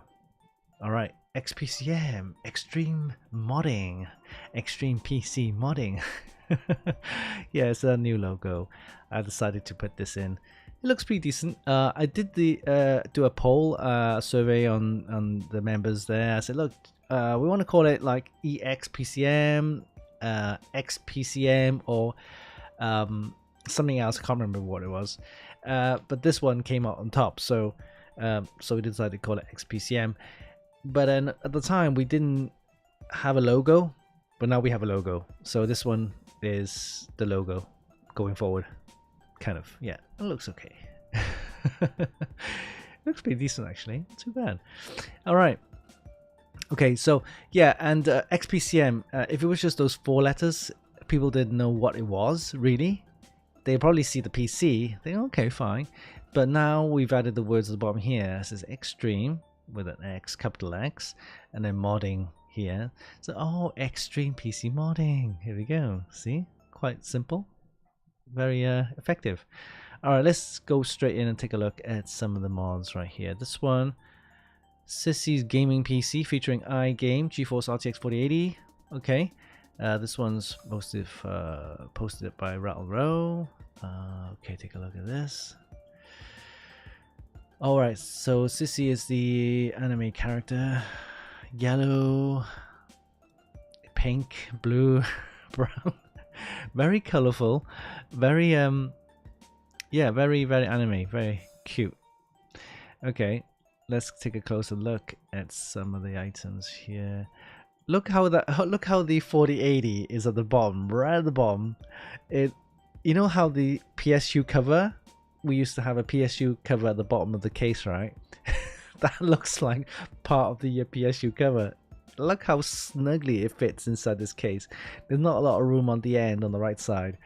B: All right, XPCM, Extreme Modding, Extreme PC Modding. Yeah, it's a new logo. I decided to put this in. It looks pretty decent. I did do a poll, survey on the members there. I said, look, we want to call it like EXPCM, XPCM, or something else. I can't remember what it was. But this one came out on top, so we decided to call it XPCM. But then at the time we didn't have a logo, but now we have a logo. So this one is the logo going forward. Kind of, yeah, it looks okay. Looks pretty decent actually, not too bad. All right, okay, so yeah, and XPCM, if it was just those 4 letters, people didn't know what it was really. They probably see the PC, think okay, fine, but now we've added the words at the bottom here. It says Extreme with an X, capital X, and then modding here. So oh, Extreme PC modding, here we go. See, quite simple, very effective. All right, let's go straight in and take a look at some of the mods right here. This one, Sissy's gaming PC featuring iGame GeForce RTX 4080. Okay, this one's posted by Rattle Row. Okay, take a look at this. All right, so Sissy is the anime character. Yellow, pink, blue, brown. Very colorful, very yeah, very anime, very cute. Okay, let's take a closer look at some of the items here. Look how the 4080 is at the bottom, right at the bottom. You know how the PSU cover, we used to have a PSU cover at the bottom of the case, right? That looks like part of the PSU cover. Look how snugly it fits inside this case. There's not a lot of room on the end on the right side,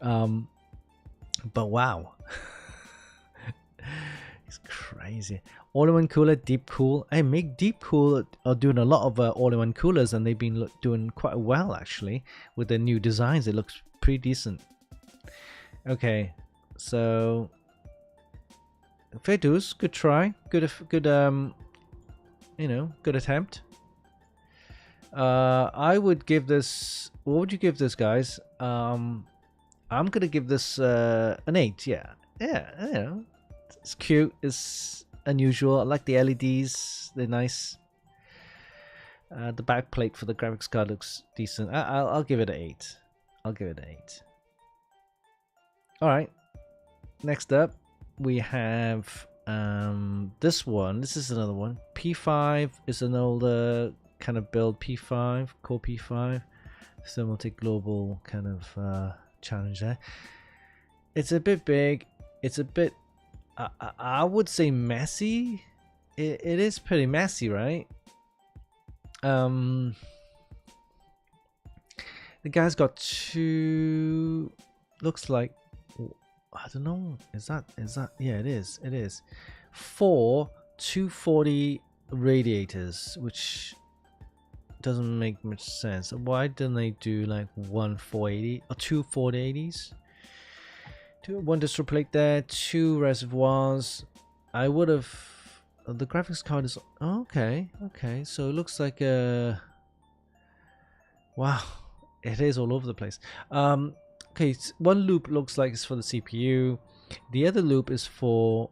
B: but wow. It's crazy. All-in-one cooler, deep cool. Hey, Make Deep Cool are doing a lot of all-in-one coolers, and they've been doing quite well actually with their new designs. It looks pretty decent. Okay, so fair dues, good try, good you know, good attempt. I would give this, what would you give this, guys? I'm gonna give this an 8. Yeah, you know, it's cute, it's unusual. I like the LEDs, they're nice. The back plate for the graphics card looks decent. I'll give it an 8. I'll give it an 8. All right. Next up, we have this one. This is another one. P5 is an older kind of build. P5, Core P5. Thermaltake Global kind of challenge there. It's a bit big. It's a bit, I would say, messy. It is pretty messy, right? The guy's got two, looks like, I don't know, is that yeah, it is 4 240 radiators, which doesn't make much sense. Why didn't they do like 1 480 or 2 480s? One distro plate there, 2 reservoirs. I would have, the graphics card is okay, so it looks like a, wow, it is all over the place. Okay, one loop looks like it's for the CPU. The other loop is for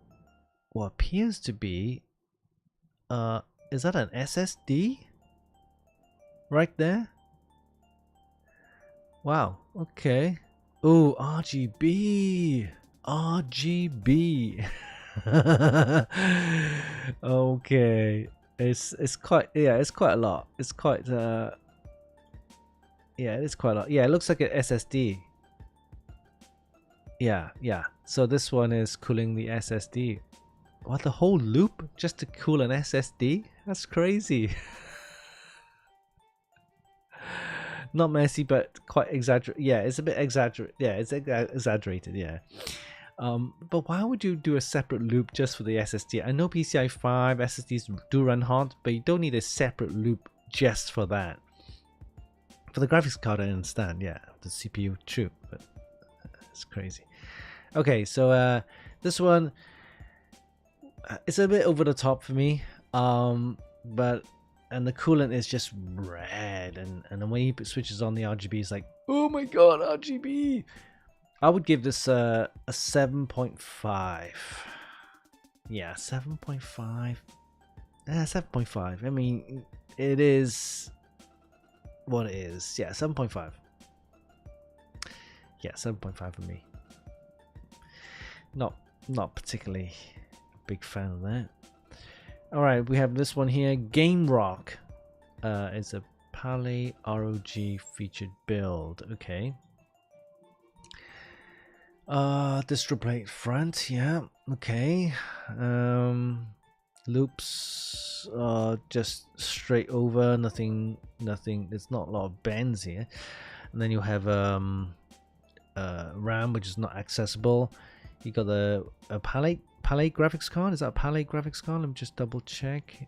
B: what appears to be, is that an SSD? Right there? Wow, okay. Oh, RGB. RGB. Okay. It's quite, yeah, it's quite a lot. It's quite yeah, it is quite a lot. Yeah, it looks like an SSD. Yeah. So this one is cooling the SSD. What, the whole loop just to cool an SSD? That's crazy. Not messy, but quite exaggerated. Yeah, it's a bit exaggerated. Yeah, it's exaggerated. Yeah. But why would you do a separate loop just for the SSD? I know PCI 5 SSDs do run hot, but you don't need a separate loop just for that. For the graphics card, I understand. Yeah, the CPU, true, but it's crazy. Okay, so this one, it's a bit over the top for me. But and the coolant is just red, and then when he switches on the RGB, it's like, oh my god, RGB. I would give this a 7.5. Yeah, 7.5. 7.5. I mean, it is what it is. Yeah, 7.5. Yeah, 7.5 for me. Not particularly a big fan of that. All right, we have this one here. Game Rock. It's a Pally ROG featured build. Okay. Distro plate front. Yeah. Okay. Loops. Just straight over. Nothing. There's not a lot of bends here. And then you have RAM, which is not accessible. You got a Pally graphics card. Is that a Pally graphics card? Let me just double check.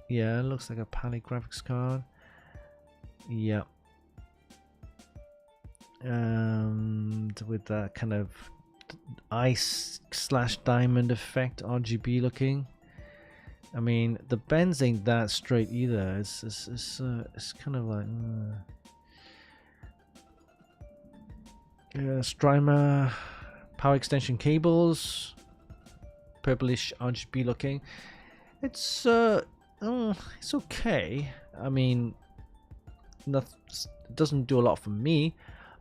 B: Yeah, it looks like a Pally graphics card. Yeah. And with that kind of ice/diamond effect, RGB looking. I mean, the bends ain't that straight either. It's kind of like Strimer power extension cables, purplish RGB looking. It's okay. I mean, it doesn't do a lot for me.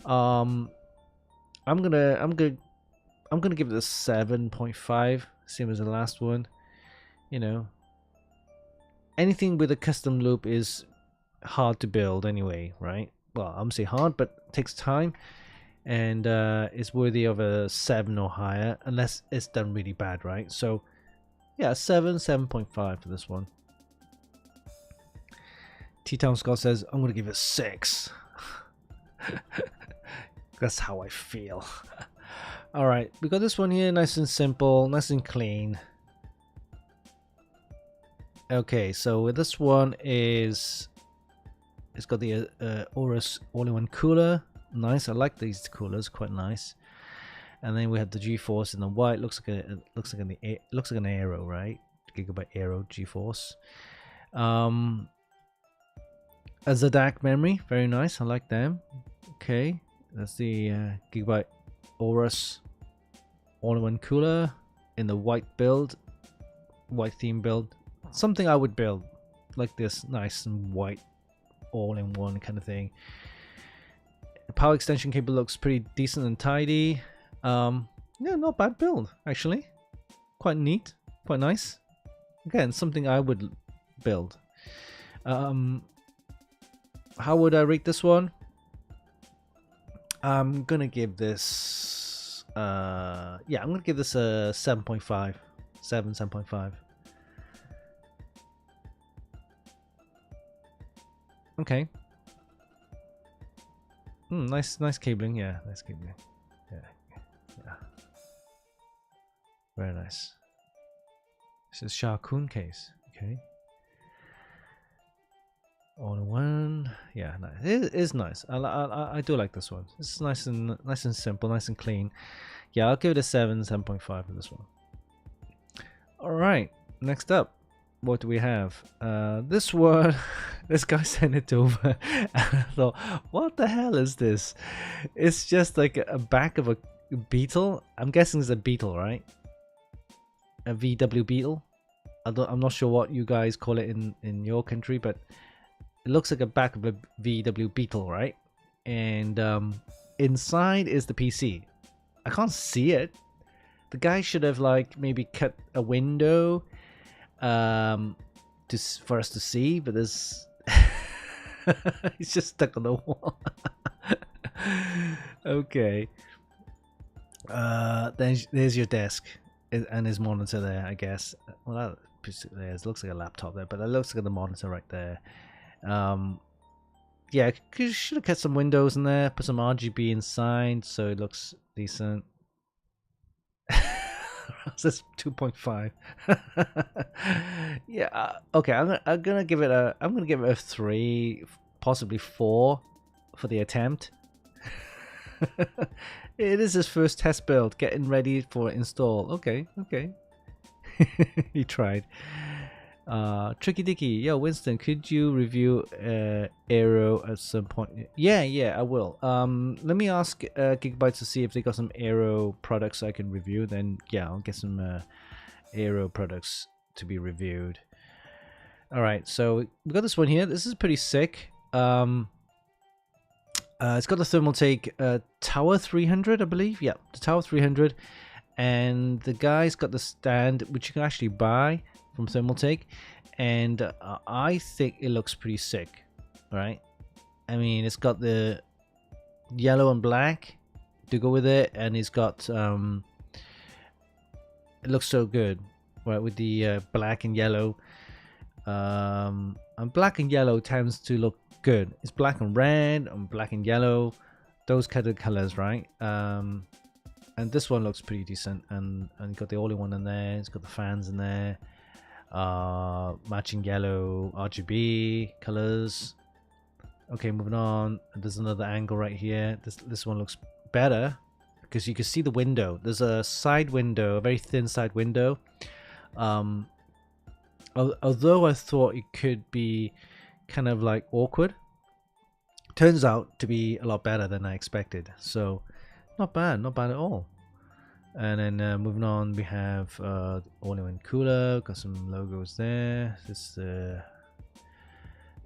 B: I'm gonna give it a 7.5, same as the last one. You know, anything with a custom loop is hard to build anyway, right? Well, I'm gonna say hard, but it takes time, and it's worthy of a 7 or higher, unless it's done really bad, right? So yeah, 7.5 for this one. T-Town Scott says, I'm gonna give it 6. That's how I feel. All right, we got this one here, nice and simple, nice and clean. Okay, so this one it's got the Aorus all-in-one cooler. Nice, I like these coolers, quite nice. And then we have the GeForce in the white. Looks like an Aero, right? Gigabyte Aero GeForce. A ZDAC memory, very nice. I like them. Okay, that's the Gigabyte Aorus all-in-one cooler in the white build, white theme build. Something I would build. like this nice and white all-in-one kind of thing. The power extension cable looks pretty decent and tidy. Yeah, not bad build actually. Quite neat, quite nice. Again, something I would build. How would I rate this one? I'm gonna give this yeah, I'm gonna give this a 7.5. 7.5. Okay. Nice cabling. Yeah, nice cabling. Yeah. Very nice. This is Shakun case. Okay. All in one. Yeah, nice. It is nice. I do like this one. It's nice and simple, nice and clean. Yeah, I'll give it a 7.5 for this one. All right. Next up, what do we have? This one. This guy sent it over, and I thought, what the hell is this? It's just like a back of a beetle. I'm guessing it's a beetle, right? A VW beetle. I'm not sure what you guys call it in your country, but it looks like a back of a VW beetle, right? And inside is the PC. I can't see it. The guy should have like maybe cut a window for us to see, but there's he's just stuck on the wall. Okay. Then there's your desk and his monitor there, I guess. Well, it looks like a laptop there, but it looks like the monitor right there. Yeah, you should have cut some windows in there, put some RGB inside so it looks decent. That's 2.5. Yeah. Okay. I'm gonna give it a 3, possibly 4, for the attempt. It is his first test build, getting ready for install. Okay. He tried. Tricky Dicky, yo Winston, could you review Aero at some point? Yeah, I will. Let me ask Gigabyte to see if they got some Aero products I can review. Then yeah, I'll get some Aero products to be reviewed. All right, so we got this one here. This is pretty sick. It's got the Thermaltake Tower 300, I believe. Yeah, the Tower 300, and the guy's got the stand which you can actually buy from Thermaltake, and I think it looks pretty sick, right? I mean, it's got the yellow and black to go with it, and it's got it looks so good, right, with the black and yellow. And black and yellow tends to look good. It's black and red and black and yellow, those kind of colors, right? And this one looks pretty decent, and got the all-in-one in there. It's got the fans in there. Matching yellow RGB colors. Okay, moving on. There's another angle right here. This one looks better because you can see the window. There's a side window, a very thin side window. Although I thought it could be kind of like awkward, turns out to be a lot better than I expected. So not bad at all. And then moving on, we have all-in-one cooler. Got some logos there. This is the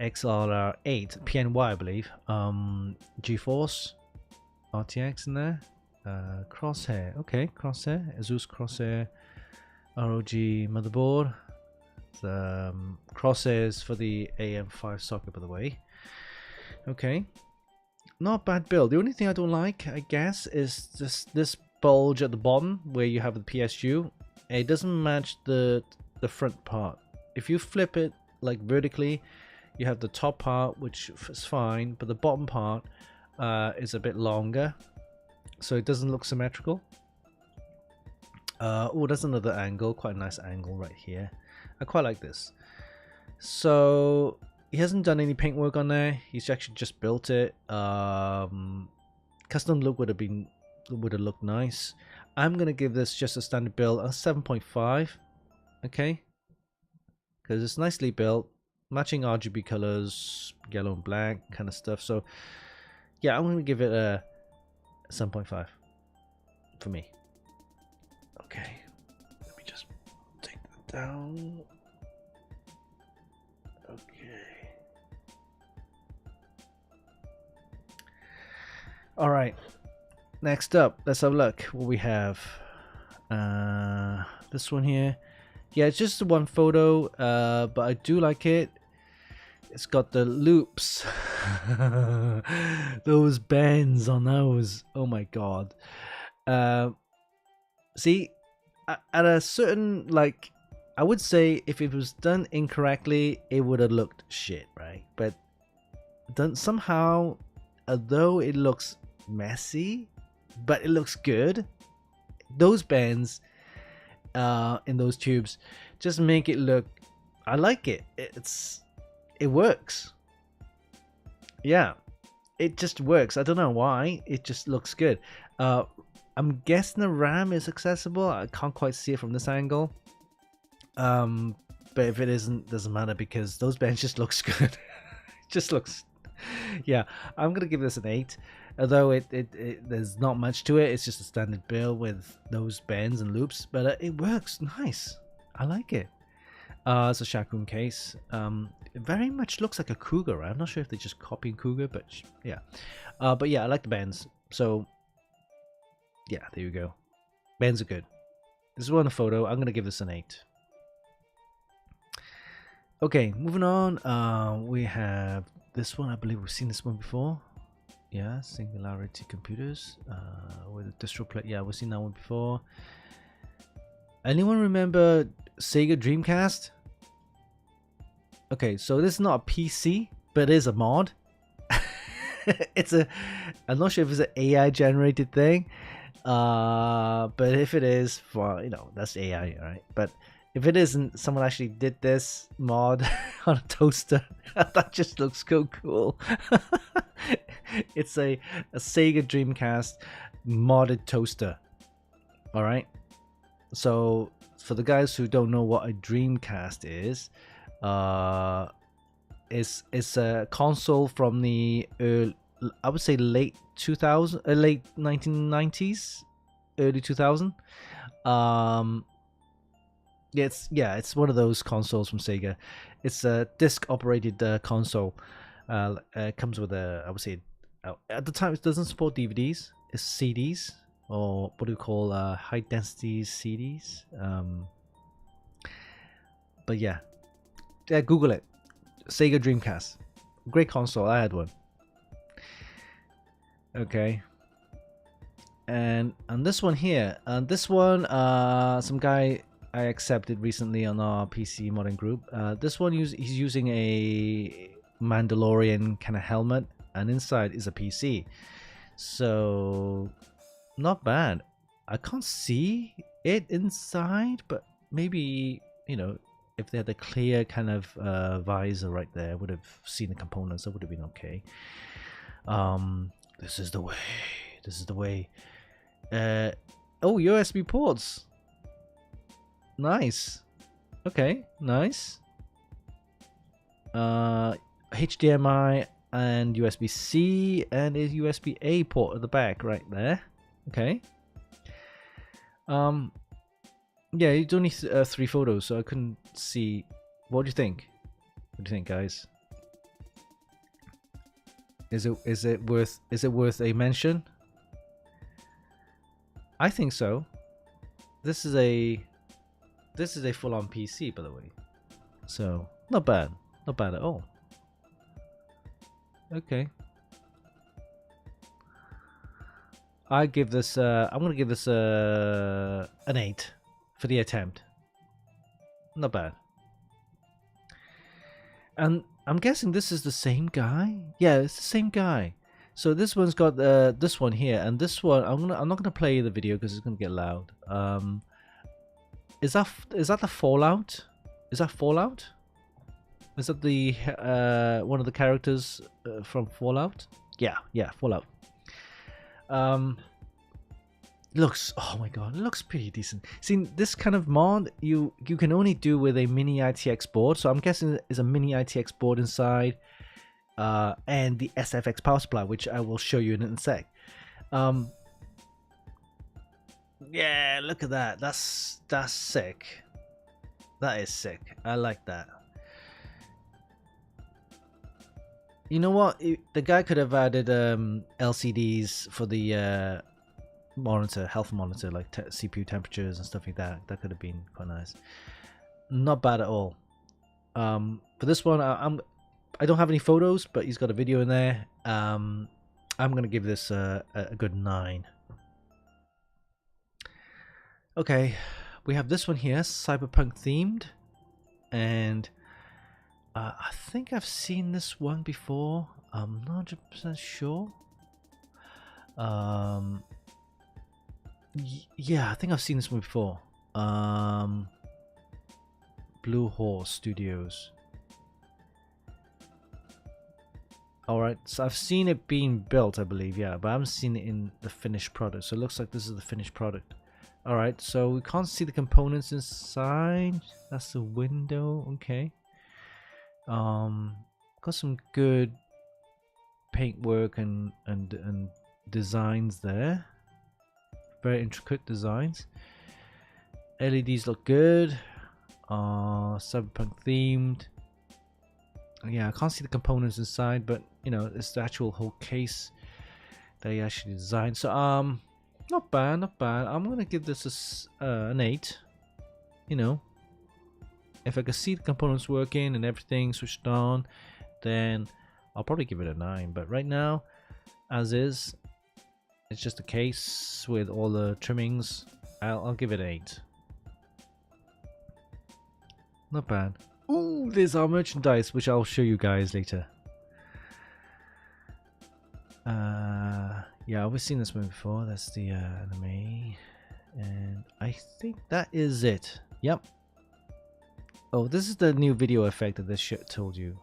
B: XLR8 PNY, I believe. GeForce RTX in there. Crosshair. Okay, crosshair. Asus crosshair. ROG motherboard. Crosshairs for the AM5 socket, by the way. Okay. Not bad build. The only thing I don't like, I guess, is just this bulge at the bottom where you have the PSU. It doesn't match the front part. If you flip it like vertically, you have the top part, which is fine, but the bottom part is a bit longer, so it doesn't look symmetrical. Oh, that's another angle, quite a nice angle right here. I quite like this. So he hasn't done any paintwork on there. He's actually just built it. Custom look would have looked nice. I'm gonna give this just a standard build a 7.5. Okay, because it's nicely built, matching RGB colors, yellow and black kind of stuff. So yeah, I'm gonna give it a 7.5 for me. Okay, let me just take that down. Okay. All right. Next up, let's have a look. What we have. This one here. Yeah, it's just one photo, but I do like it. It's got the loops. Those bends on those. Oh my god. See, at a certain, like, I would say if it was done incorrectly, it would have looked shit, right? But done somehow, although it looks messy, but it looks good. Those bends in those tubes just make it look. I like it. It works. Yeah, it just works. I don't know why. It just looks good. I'm guessing the RAM is accessible. I can't quite see it from this angle. But if it isn't, doesn't matter because those bends just looks good. It just looks. Yeah, I'm gonna give this an 8. Although it there's not much to it. It's just a standard build with those bends and loops, but it works nice. I like it. It's a Shakun case. It very much looks like a Cougar. I'm not sure if they're just copying Cougar, but yeah. But yeah, I like the bends. So yeah, there you go. Bends are good. This is one photo. I'm gonna give this an 8. Okay, moving on. We have this one. I believe we've seen this one before. Yeah, Singularity Computers with a distro plate. Yeah, we've seen that one before. Anyone remember Sega Dreamcast? Okay, so this is not a PC, but it is a mod. I'm not sure if it's an AI generated thing, but if it is, well, that's AI, right? But if it isn't, someone actually did this mod on a toaster. That just looks so cool. It's a Sega Dreamcast modded toaster. All right. So for the guys who don't know what a Dreamcast is, it's a console from the I would say late 1990s, early 2000. It's one of those consoles from Sega. It's a disc operated console. Comes with a, I would say, at the time it doesn't support DVDs. It's CDs, or what do we call high density CDs. But yeah, Google it. Sega Dreamcast, great console. I had one. Okay. And this one here, this one, some guy I accepted recently on our PC modding group. This one he's using a Mandalorian kind of helmet, and inside is a PC. So not bad. I can't see it inside, but maybe if they had a clear kind of visor right there, I would have seen the components. That would have been okay. This is the way. This is the way. Oh, USB ports. Nice. Okay, nice. HDMI and USB-C and a USB-A port at the back right there. Okay. Yeah, it's only 3 photos, so I couldn't see. What do you think? What do you think, guys? Is it worth a mention? I think so. This is a full-on PC, by the way. So not bad at all. Okay. I give this. I'm gonna give this an 8 for the attempt. Not bad. And I'm guessing this is the same guy. Yeah, it's the same guy. So this one's got this one here, and this one I'm not gonna play the video because it's gonna get loud. Is that the Fallout? Is that Fallout? Is that the one of the characters from Fallout? Yeah, Fallout. Looks, oh my god, it looks pretty decent. See, this kind of mod you can only do with a mini ITX board. So I'm guessing there's a mini ITX board inside, and the SFX Power Supply, which I will show you in a sec. Yeah, look at that. That's sick. That is sick. I like that. You know what? The guy could have added LCDs for the monitor, health monitor, like CPU temperatures and stuff like that. That could have been quite nice. Not bad at all. For this one, I don't have any photos, but he's got a video in there. I'm gonna give this a good 9. Okay, we have this one here, cyberpunk themed, and I think I've seen this one before. I'm not 100% sure. Yeah, I think I've seen this one before. Blue Horse Studios. Alright, so I've seen it being built, I believe, yeah, but I haven't seen it in the finished product. So it looks like this is the finished product. Alright, so we can't see the components inside. That's the window, okay. Got some good paintwork and designs there. Very intricate designs. LEDs look good. Cyberpunk themed. Yeah, I can't see the components inside, but you know, it's the actual whole case that he actually designed. So not bad, not bad. I'm gonna give this an 8. You know, if I can see the components working and everything switched on, then I'll probably give it a 9. But right now, as is, it's just a case with all the trimmings. I'll give it an 8. Not bad. Ooh, there's our merchandise, which I'll show you guys later. Yeah, I've seen this one before. That's the anime, and I think that is it. Yep. Oh, this is the new video effect that this shit told you.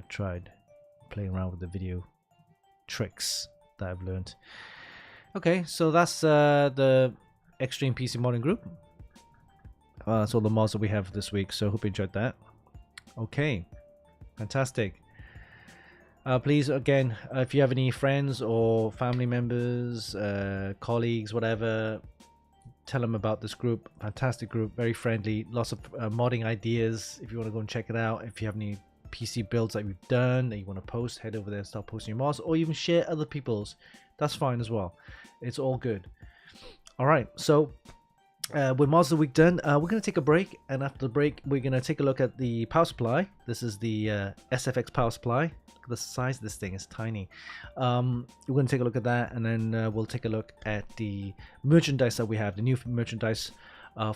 B: Tried playing around with the video tricks that I've learned. Okay, so that's the Extreme PC Modding group. That's all the mods that we have this week, so hope you enjoyed that. Okay, fantastic. Please, again, if you have any friends or family members, colleagues, whatever, tell them about this group. Fantastic group, very friendly, lots of modding ideas. If you want to go and check it out, if you have any PC builds that you've done that you want to post, head over there and start posting your mods, or even share other people's. That's fine as well. It's all good. All right, so with mods of the week done, we're going to take a break, and after the break we're going to take a look at the power supply. This is the SFX Power Supply. Look at the size of this thing, it's tiny. We're going to take a look at that, and then we'll take a look at the merchandise that we have, the new merchandise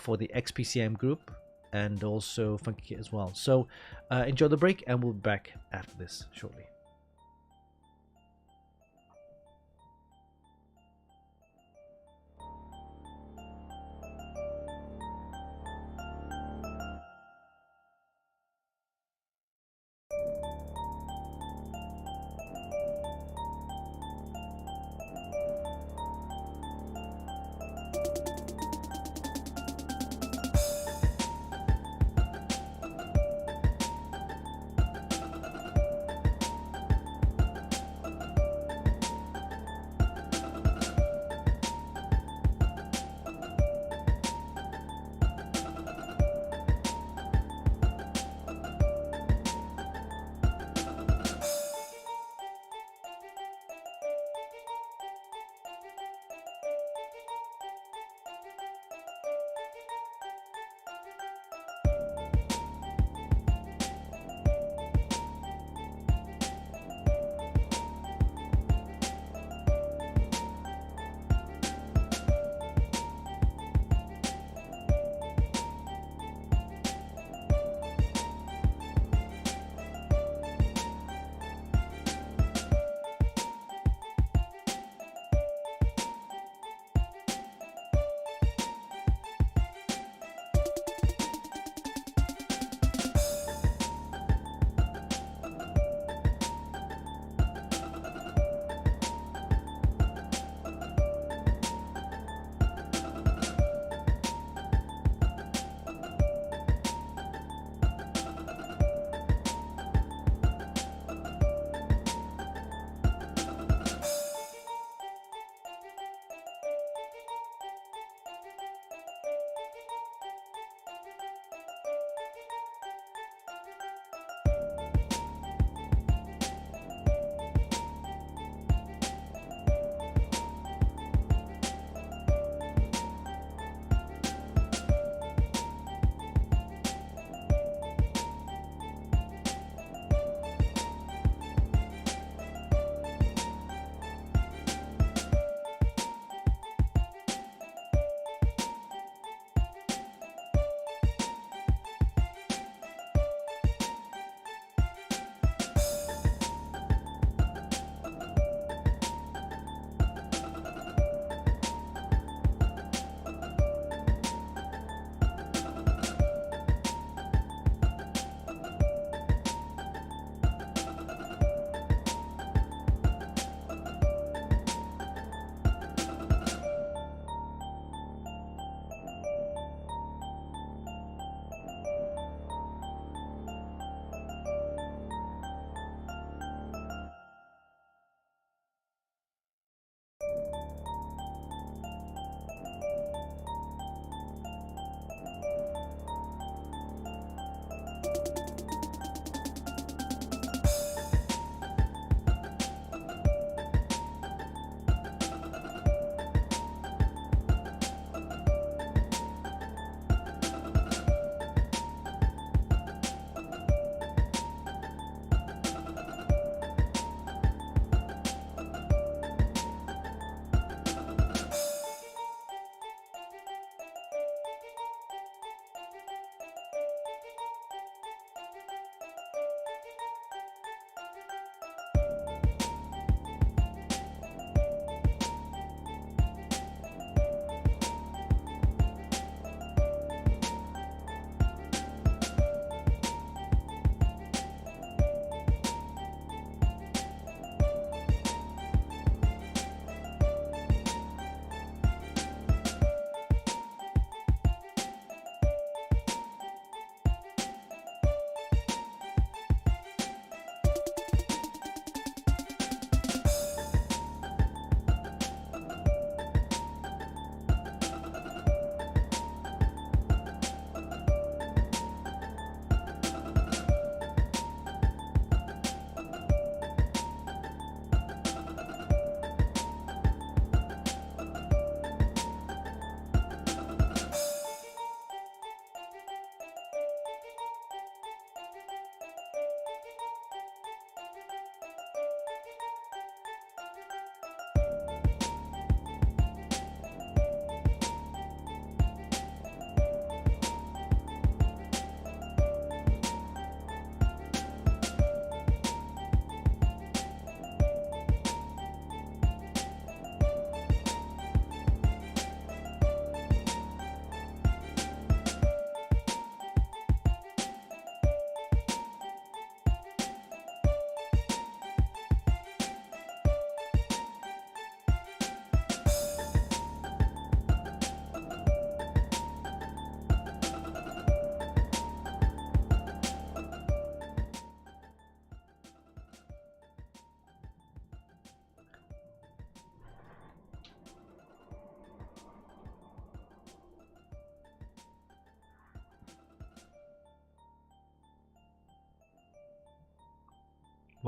B: for the XPCM group, and also Funkykit as well. So enjoy the break, and we'll be back after this shortly.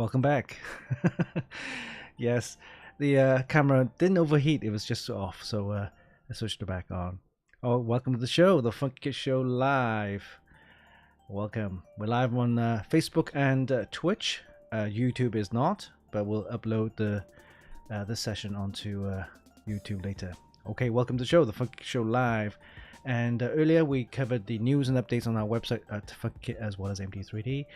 B: Welcome back. Yes, the camera didn't overheat, it was just off, so I switched it back on. Oh, welcome to the show, the Funkykit Show Live. Welcome. We're live on Facebook and Twitch. YouTube is not, but we'll upload this session onto YouTube later. Okay, welcome to the show, the Funkykit Show Live. And earlier we covered the news and updates on our website at Funkykit as well as Ep.283.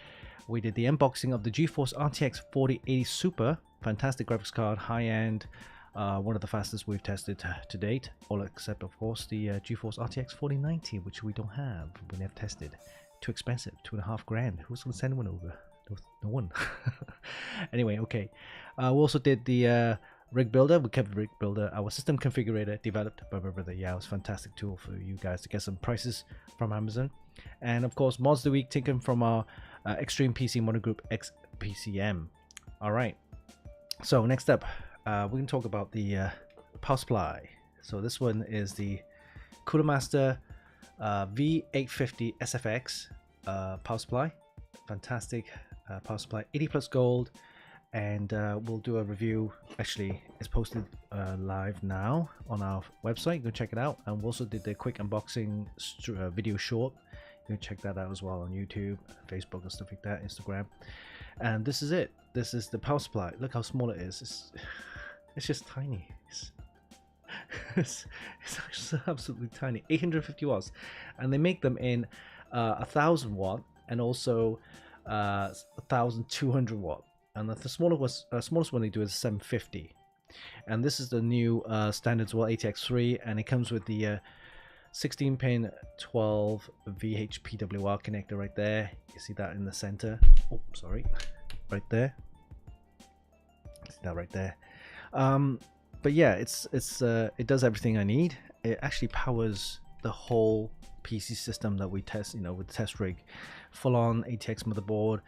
B: We did the unboxing of the GeForce RTX 4080 Super, fantastic graphics card, high-end, one of the fastest we've tested to date, all except of course the GeForce RTX 4090, which we don't have, we never tested. Too expensive, $2,500. Who's going to send one over? No one. Anyway, okay. We also did the rig builder. We covered rig builder, our system configurator developed by my brother. Yeah, it was a fantastic tool for you guys to get some prices from Amazon. And of course, mods of the week taken from our Extreme PC model group XPCM. All right. So next up, we're going to talk about the power supply. So this one is the Cooler Master V850 SFX power supply. Fantastic power supply, 80 plus gold. And we'll do a review. Actually, it's posted live now on our website. Go check it out. And we also did the quick unboxing video short. You can check that out as well on YouTube, Facebook, and stuff like that, Instagram. And this is it. This is the power supply. Look how small it is. It's just tiny. It's absolutely tiny. 850 watts, and they make them in 1,000 watt and also 1,200 watt. And the smallest one they do is 750, and this is the new standard as well, ATX 3, and it comes with the 16-pin 12 VH PWR connector right there. You see that in the center. Oh, sorry, right there. See that right there. But yeah, it does everything I need. It actually powers the whole PC system that we test, with the test rig, full-on ATX motherboard.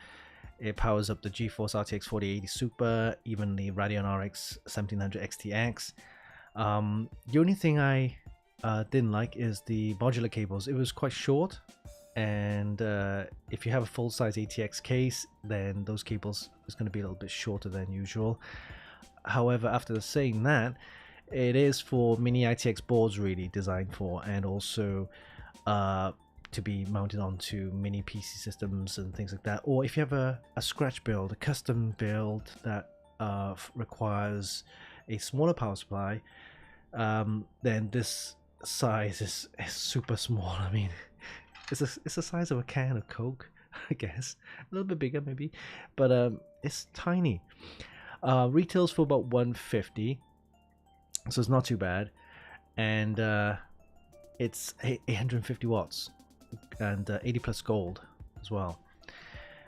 B: It powers up the GeForce RTX 4080 Super, even the Radeon RX 1700 XTX. The only thing I didn't like is the modular cables. It was quite short, and if you have a full-size ATX case, then those cables is going to be a little bit shorter than usual. However, after saying that, it is for mini ITX boards really designed for, and also to be mounted onto mini PC systems and things like that. Or if you have a scratch build, a custom build that requires a smaller power supply, then this size is super small. I mean, it's the size of a can of Coke, I guess. A little bit bigger maybe, but it's tiny. Retails for about 150, so it's not too bad, and it's 850 watts and 80 plus gold as well.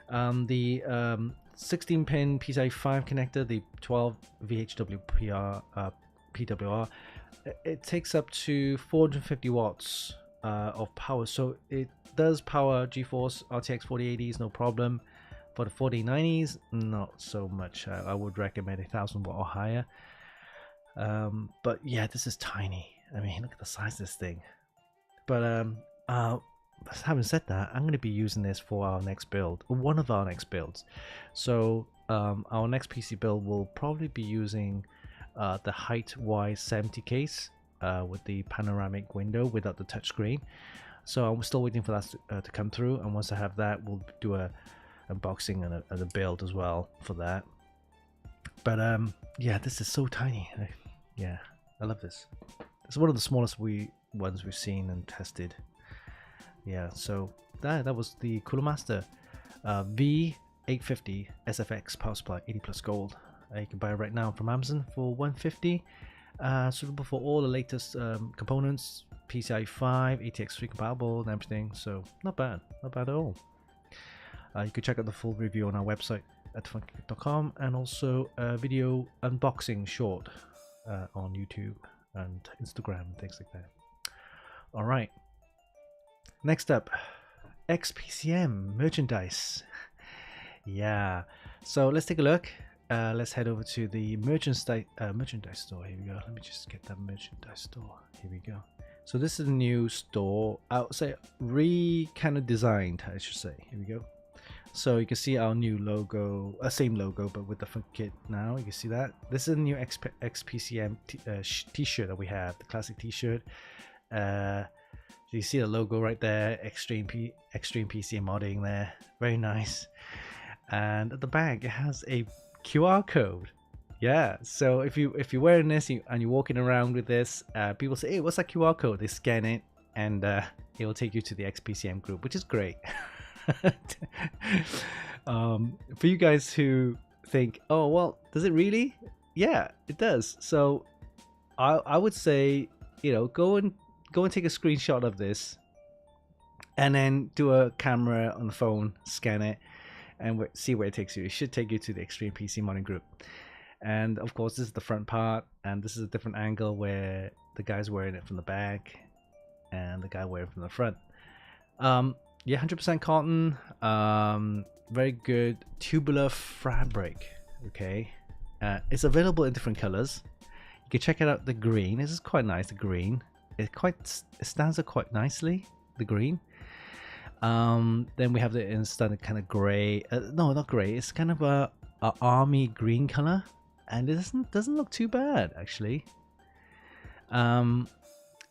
B: The 16-pin PCIe 5 connector, the 12 VHW PWR, it takes up to 450 watts of power, so it does power GeForce RTX 4080s no problem. For the 4090s, not so much. I would recommend 1,000 watt or higher. But yeah, this is tiny. I mean, look at the size of this thing. But having said that, I'm going to be using this for our next build, one of our next builds. So our next PC build will probably be using the Height Y70 case with the panoramic window without the touchscreen. So I'm still waiting for that to come through, and once I have that, we'll do a unboxing and a build as well for that. But yeah, this is so tiny. Yeah, I love this. It's one of the smallest ones we've seen and tested. Yeah, so that was the Cooler Master V850 SFX Power Supply 80 plus gold. You can buy it right now from Amazon for $150. Suitable for all the latest components, PCIe 5, ATX 3 compatible and everything. So not bad at all. You can check out the full review on our website at funkykit.com, and also a video unboxing short on YouTube and Instagram and things like that. All right. Next up, XPCM merchandise. Yeah. So let's take a look. Let's head over to the merchandise store. Here we go. Let me just get that merchandise store. Here we go. So this is a new store. I would say kind of designed, I should say. Here we go. So you can see our new logo, same logo, but with the Funkykit now. You can see that. This is a new XPCM t-shirt that we have, the classic t-shirt. So you see the logo right there, Extreme PC modding there. Very nice. And at the back, it has a QR code. Yeah, so if you're wearing this and you're walking around with this, people say, "Hey, what's that QR code?" They scan it, and it will take you to the XPCM group, which is great. For you guys who think, "Oh, well, does it really?" Yeah, it does. So I would say, go and take a screenshot of this, and then do a camera on the phone, scan it, and see where it takes you. It should take you to the Extreme PC modding group. And of course, this is the front part, and this is a different angle where the guy's wearing it from the back and the guy wearing it from the front. Yeah, 100% cotton, very good tubular fabric. Okay, it's available in different colors. You can check it out. The green, this is quite nice. The green, it stands out quite nicely. The green. Then we have the standard kind of gray. No, not gray. It's kind of a army green color. And it doesn't look too bad, actually. And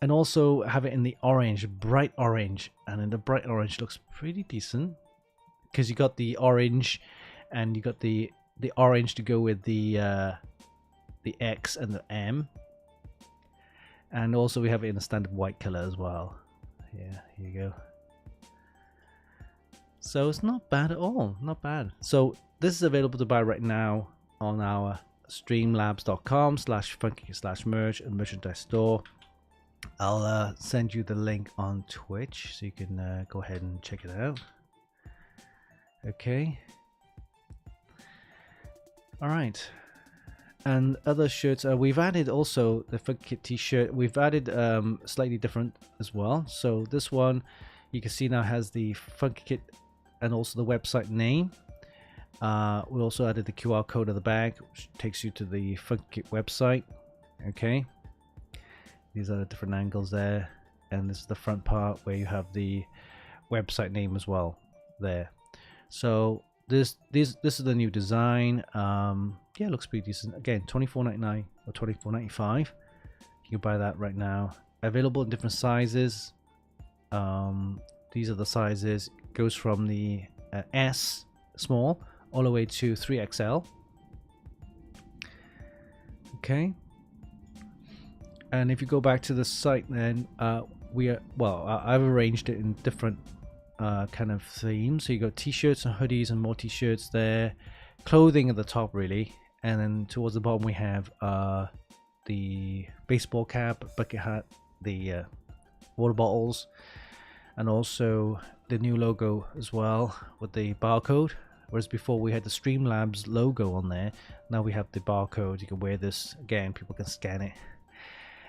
B: also have it in the orange, bright orange, and in the bright orange looks pretty decent because you got the orange, and you got the orange to go with the X and the M, and also we have it in a standard white color as well. Yeah, here you go. So it's not bad at all, not bad. So this is available to buy right now on our streamlabs.com/funkykit/merch and merchandise store. I'll send you the link on Twitch so you can go ahead and check it out. Okay. All right. And other shirts, we've added also the Funkykit t-shirt. We've added slightly different as well. So this one, you can see now has the Funkykit and also the website name. We also added the QR code at the back, which takes you to the Funkykit website. Okay, these are the different angles there, and this is the front part where you have the website name as well there. So this is the new design. Yeah, it looks pretty decent. Again, $24.99 or $24.95. You can buy that right now. Available in different sizes. These are the sizes. It goes from the S small all the way to 3XL. Okay, and if you go back to the site, then I've arranged it in different kind of themes. So you got t-shirts and hoodies and more t-shirts there, clothing at the top really, and then towards the bottom we have the baseball cap, bucket hat, the water bottles, and also the new logo as well with the barcode. Whereas before we had the Streamlabs logo on there, now we have the barcode. You can wear this again, people can scan it.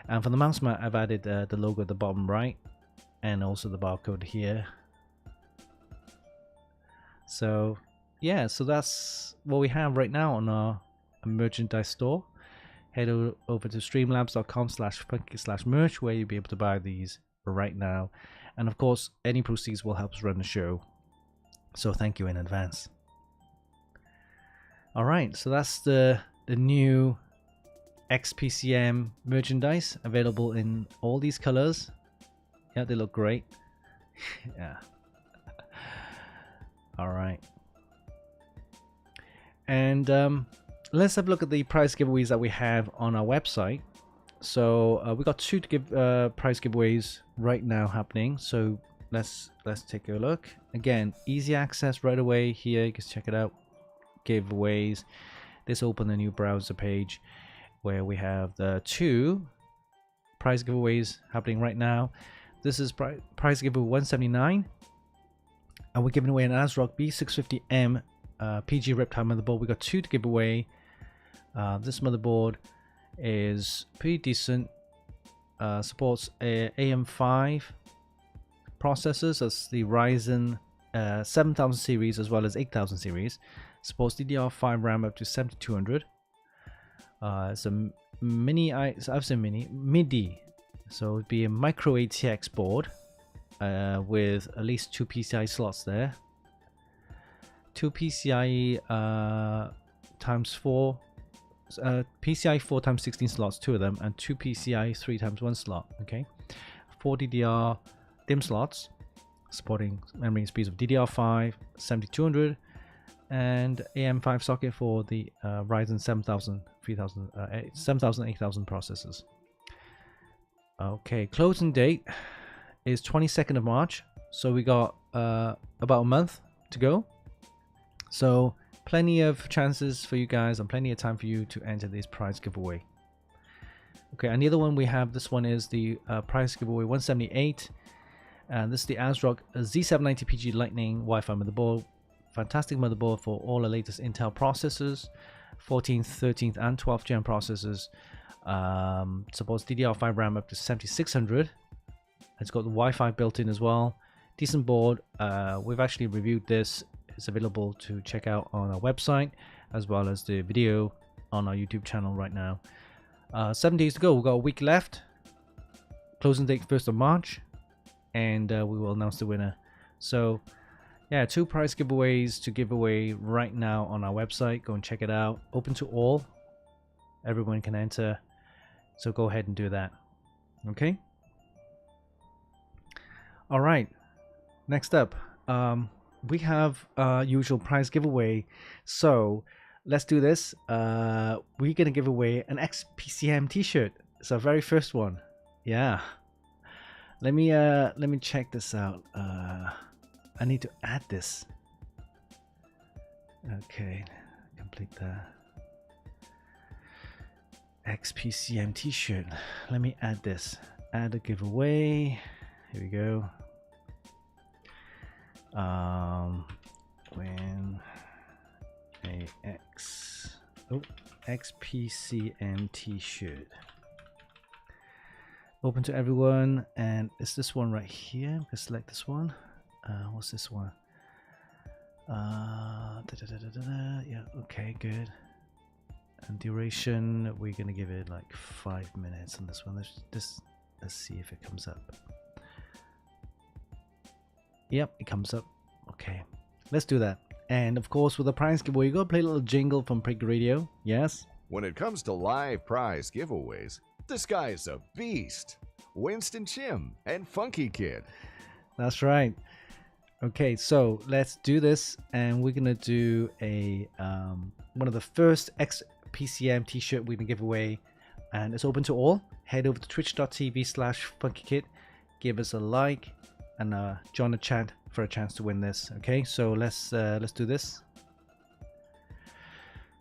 B: And for the mouse mat, I've added the logo at the bottom right, and also the barcode here. So yeah, so that's what we have right now on our merchandise store. Head over to streamlabs.com/funkykit/merch where you'll be able to buy these right now. And of course, any proceeds will help us run the show. So thank you in advance. Alright, so that's the new XPCM merchandise available in all these colors. Yeah, they look great. Yeah. Alright. And let's have a look at the prize giveaways that we have on our website. So we got two prize giveaways right now happening. So let's take a look. Again, easy access right away here. You can check it out. Giveaways. Let's open a new browser page where we have the two prize giveaways happening right now. This is prize giveaway 179, and we're giving away an ASRock B650M PG Riptide motherboard. We got two to give away. This motherboard is pretty decent. Supports AM5 processors. That's the Ryzen 7000 series as well as 8000 series. Supports DDR5 RAM up to 7200. It's a mini, I've said MIDI, so it'd be a micro ATX board with at least two PCI slots there. 2 PCIe times 4, PCIe 4 times 16 slots, 2 of them, and 2 PCIe 3 times 1 slot. Okay, 4 DDR DIMM slots supporting memory speeds of DDR5 7200, and AM5 socket for the Ryzen 7000, 8000 processors. Okay, closing date is 22nd of March, so we got about a month to go. So plenty of chances for you guys and plenty of time for you to enter this prize giveaway. Okay, and the other one we have, this one is the prize giveaway 178. And this is the ASRock Z790PG Lightning Wi-Fi motherboard. Fantastic motherboard for all the latest Intel processors, 14th, 13th, and 12th gen processors. Supports DDR5 RAM up to 7600. It's got the Wi-Fi built in as well. Decent board. We've actually reviewed this. It's available to check out on our website, as well as the video on our YouTube channel right now. 7 days to go. We've got a week left. Closing date 1st of March. And we will announce the winner. So yeah, 2 prize giveaways to give away right now on our website. Go and check it out. Open to all. Everyone can enter. So go ahead and do that. Okay. All right. Next up, we have usual prize giveaway. So let's do this. We're gonna give away an XPCM T-shirt. It's our very first one. Yeah. Let me check this out. I need to add this. Okay, complete the XPCM T-shirt. Let me add this. Add a giveaway. Here we go. Win a XPCM T-shirt. Open to everyone, and it's this one right here. I'm gonna select this one. What's this one? Yeah, okay, good. And duration, we're gonna give it like 5 minutes on this one. Let's see if it comes up. Yep, it comes up. Okay, let's do that. And of course, with the prize giveaway, you gotta play a little jingle from Prig Radio. Yes.
A: When it comes to live prize giveaways, this guy is a beast. Winston Chim and Funkykit.
B: That's right. Okay, so let's do this, and we're gonna do a one of the first XPCM T-shirt we're gonna give away, and it's open to all. Head over to twitch.tv/Funkykit, give us a like, and join the chat for a chance to win this. Okay, so let's do this.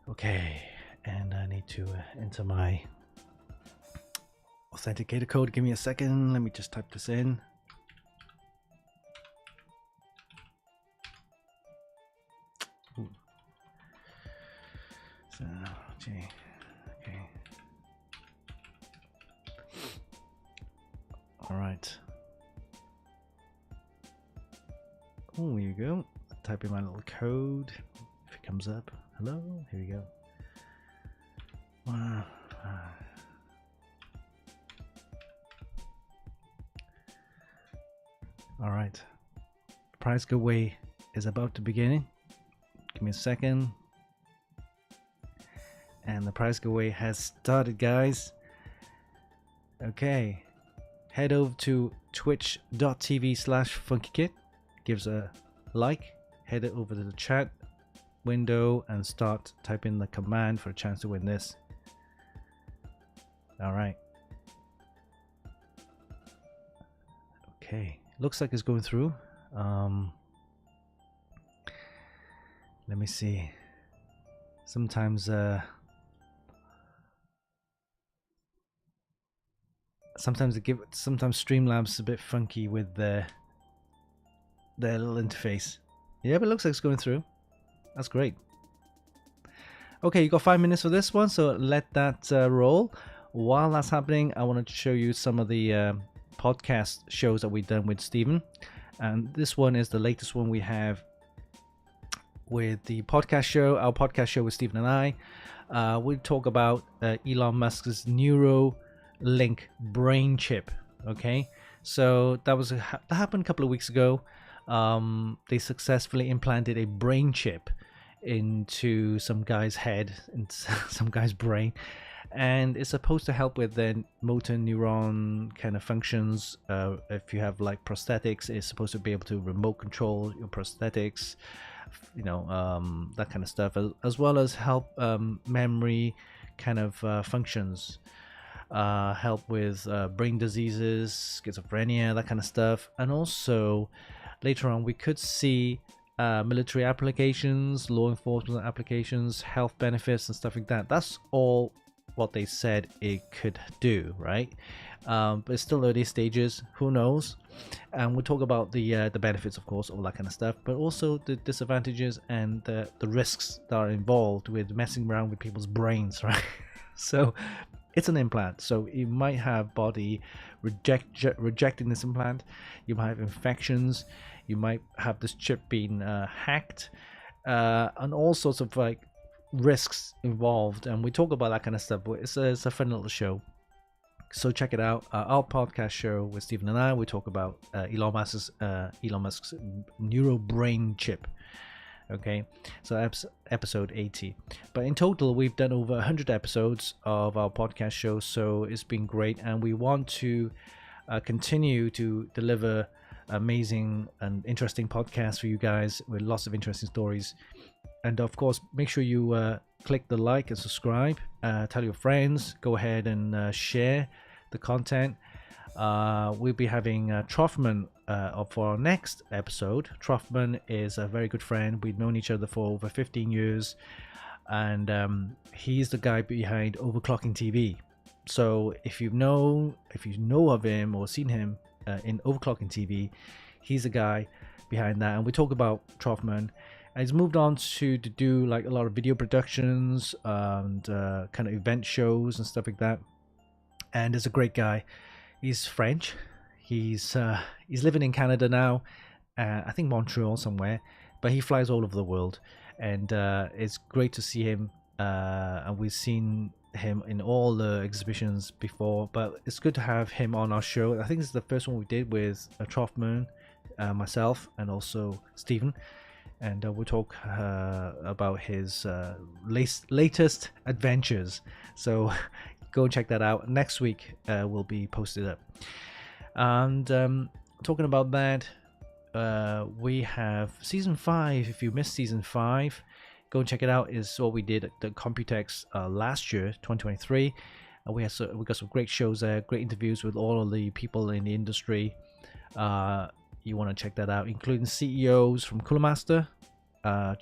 B: Okay, and I need to enter my authenticator code. Give me a second. Let me just type this in. Ooh. So, okay. All right. Oh, here you go. Type in my little code. If it comes up. Hello. Here we go. Wow. All right. Prize giveaway is about to begin. Give me a second. And the prize giveaway has started, guys. Okay. Head over to twitch.tv/Funkykit. Gives a like. Head it over to the chat window and start typing the command for a chance to win this. All right. Okay. Looks like it's going through. Let me see. Sometimes Streamlabs a bit funky with their little interface. Yeah, but it looks like it's going through. That's great. Okay, you got 5 minutes for this one, so let that roll. While that's happening, I wanted to show you some of the podcast shows that we've done with Stephen, and this one is the latest one we have with the podcast show. Our podcast show with Stephen and I, we talk about Elon Musk's Neuralink brain chip. Okay, so that happened a couple of weeks ago. they successfully implanted a brain chip into some guy's head, in some guy's brain, and it's supposed to help with the motor neuron kind of functions. If you have like prosthetics, it's supposed to be able to remote control your prosthetics, that kind of stuff, as well as help memory kind of functions, help with brain diseases, schizophrenia, that kind of stuff. And also later on we could see military applications, law enforcement applications, health benefits and stuff like that. That's all what they said it could do, right? But it's still early stages, who knows. And we'll talk about the benefits, of course, all that kind of stuff, but also the disadvantages and the risks that are involved with messing around with people's brains, right? So it's an implant, so you might have body rejecting this implant, you might have infections, you might have this chip being hacked, and all sorts of like risks involved, and we talk about that kind of stuff. But it's a fun little show, so check it out. Our podcast show with Stephen and I, we talk about Elon Musk's neural brain chip. Okay, so episode 80. But in total, we've done over 100 episodes of our podcast show, so it's been great, and we want to continue to deliver amazing and interesting podcasts for you guys with lots of interesting stories. And of course, make sure you click the like and subscribe, tell your friends, go ahead and share the content. We'll be having Troffman for our next episode. Troffman is a very good friend. We've known each other for over 15 years, and he's the guy behind Overclocking TV. So if you know of him or seen him in Overclocking TV, he's the guy behind that. And we talk about Troffman. And he's moved on to do like a lot of video productions and kind of event shows and stuff like that. And he's a great guy. He's French. He's living in Canada now. I think Montreal somewhere. But he flies all over the world, and it's great to see him. And we've seen him in all the exhibitions before, but it's good to have him on our show. I think this is the first one we did with Troffman, myself, and also Stephen. And we'll talk about his latest adventures. So go and check that out. Next week will be posted up. And talking about that, we have season 5. If you missed season 5, go and check it out. Is what we did at the Computex last year, 2023. We got some great shows there, great interviews with all of the people in the industry. You want to check that out, including CEOs from Cooler Master,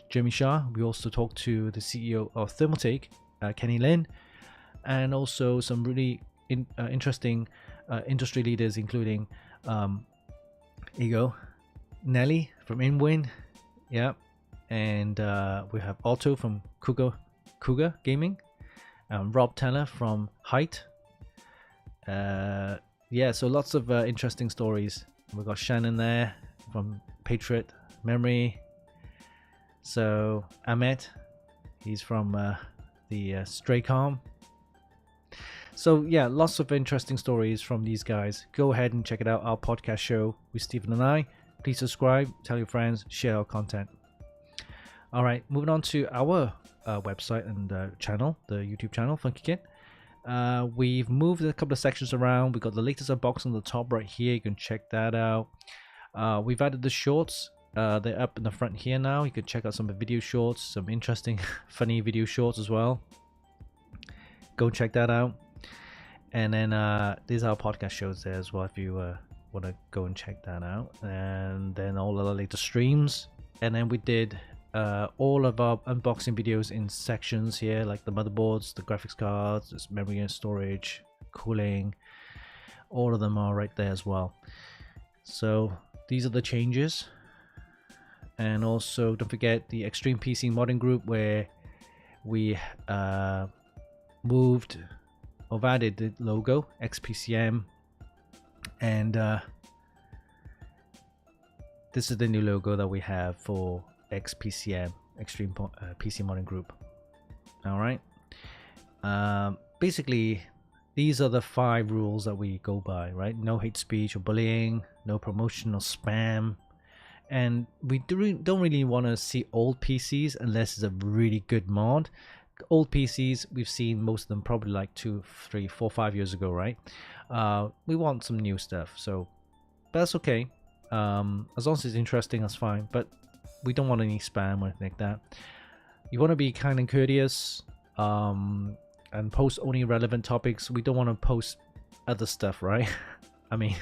B: Jeremy Shah. We also talked to the CEO of Thermaltake, Kenny Lin, and also some really interesting industry leaders, including Nelly from InWin, yeah, and we have Otto from Cougar Gaming, Rob Teller from Height. Yeah, so lots of interesting stories. We've got Shannon there from Patriot Memory. So Ahmet, he's from the Straycom. So yeah, lots of interesting stories from these guys. Go ahead and check it out, our podcast show with Stephen and I. Please subscribe, tell your friends, share our content. All right, moving on to our website and channel, the YouTube channel, Funkykit. We've moved a couple of sections around. We've got the latest unboxing on the top right here. You can check that out. We've added the shorts. They're up in the front here now. You can check out some of the video shorts, some interesting, funny video shorts as well. Go check that out. And then these are our podcast shows there as well, if you want to go and check that out. And then all of the latest streams. And then we did all of our unboxing videos in sections here, like the motherboards, the graphics cards, this memory and storage, cooling. All of them are right there as well. So these are the changes. And also don't forget the Extreme PC modding group, where we moved or added the logo XPCM, and this is the new logo that we have for XPCM, Extreme PC modding group. All right, basically these are the 5 rules that we go by, right? No hate speech or bullying, no promotion or spam, and we don't really want to see old PCs unless it's a really good mod. Old PCs, we've seen most of them probably like 2, 3, 4, 5 years ago, right? We want some new stuff, so but that's okay. As long as it's interesting, that's fine, but we don't want any spam or anything like that. You want to be kind and courteous, and post only relevant topics. We don't want to post other stuff, right? I mean,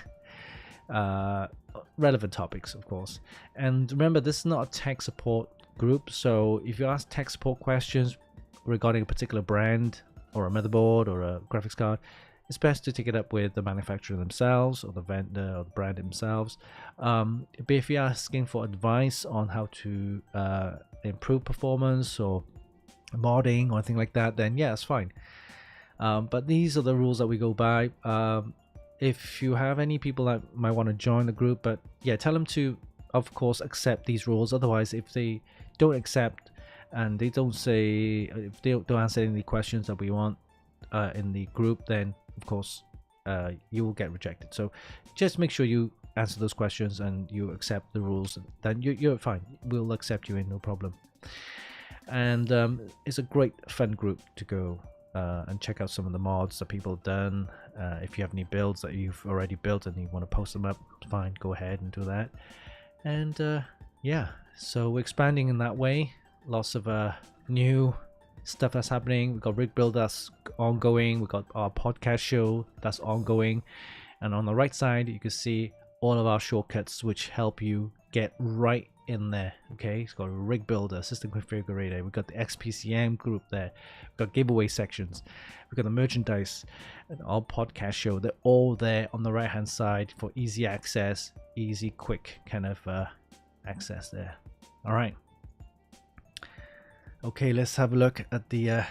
B: relevant topics, of course. And remember, this is not a tech support group, so if you ask tech support questions regarding a particular brand or a motherboard or a graphics card, it's best to take it up with the manufacturer themselves or the vendor or the brand themselves. But if you're asking for advice on how to improve performance or modding or anything like that, then yeah, it's fine. But these are the rules that we go by. If you have any people that might want to join the group, but yeah, tell them to, of course, accept these rules. Otherwise, if they don't accept and they don't say, if they don't answer any questions that we want in the group, then of course you will get rejected. So just make sure you answer those questions and you accept the rules, then you're fine. We'll accept you in, no problem. And it's a great fun group to go and check out some of the mods that people have done. If you have any builds that you've already built and you want to post them up, fine, go ahead and do that. And yeah, so we're expanding in that way. Lots of new stuff that's happening. We've got rig build that's ongoing. We've got our podcast show that's ongoing. And on the right side, you can see all of our shortcuts which help you get right in there. Okay, it's got a rig builder, system configurator, we've got the XPCM group there, we've got giveaway sections, we've got the merchandise and our podcast show. They're all there on the right hand side for easy access, easy, quick kind of access there. All right, okay, let's have a look at the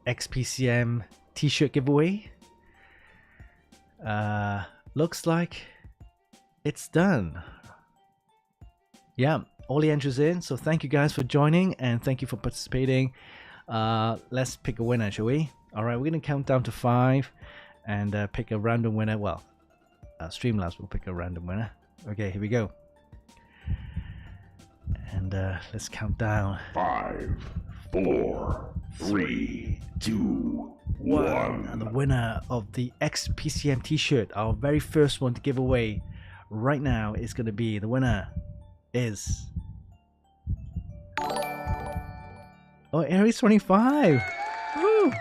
B: XPCM t-shirt giveaway. Looks like it's done. Yeah, all the entries in, so thank you guys for joining and thank you for participating. Let's pick a winner, shall we? All right, we're gonna count down to 5 and pick a random winner. Well, Streamlabs will pick a random winner. Okay, here we go. And let's count down.
C: 5, 4, 3, 2, 1.
B: And the winner of the XPCM t-shirt, our very first one to give away right now, is going to be, the winner is Aries 25. Woo!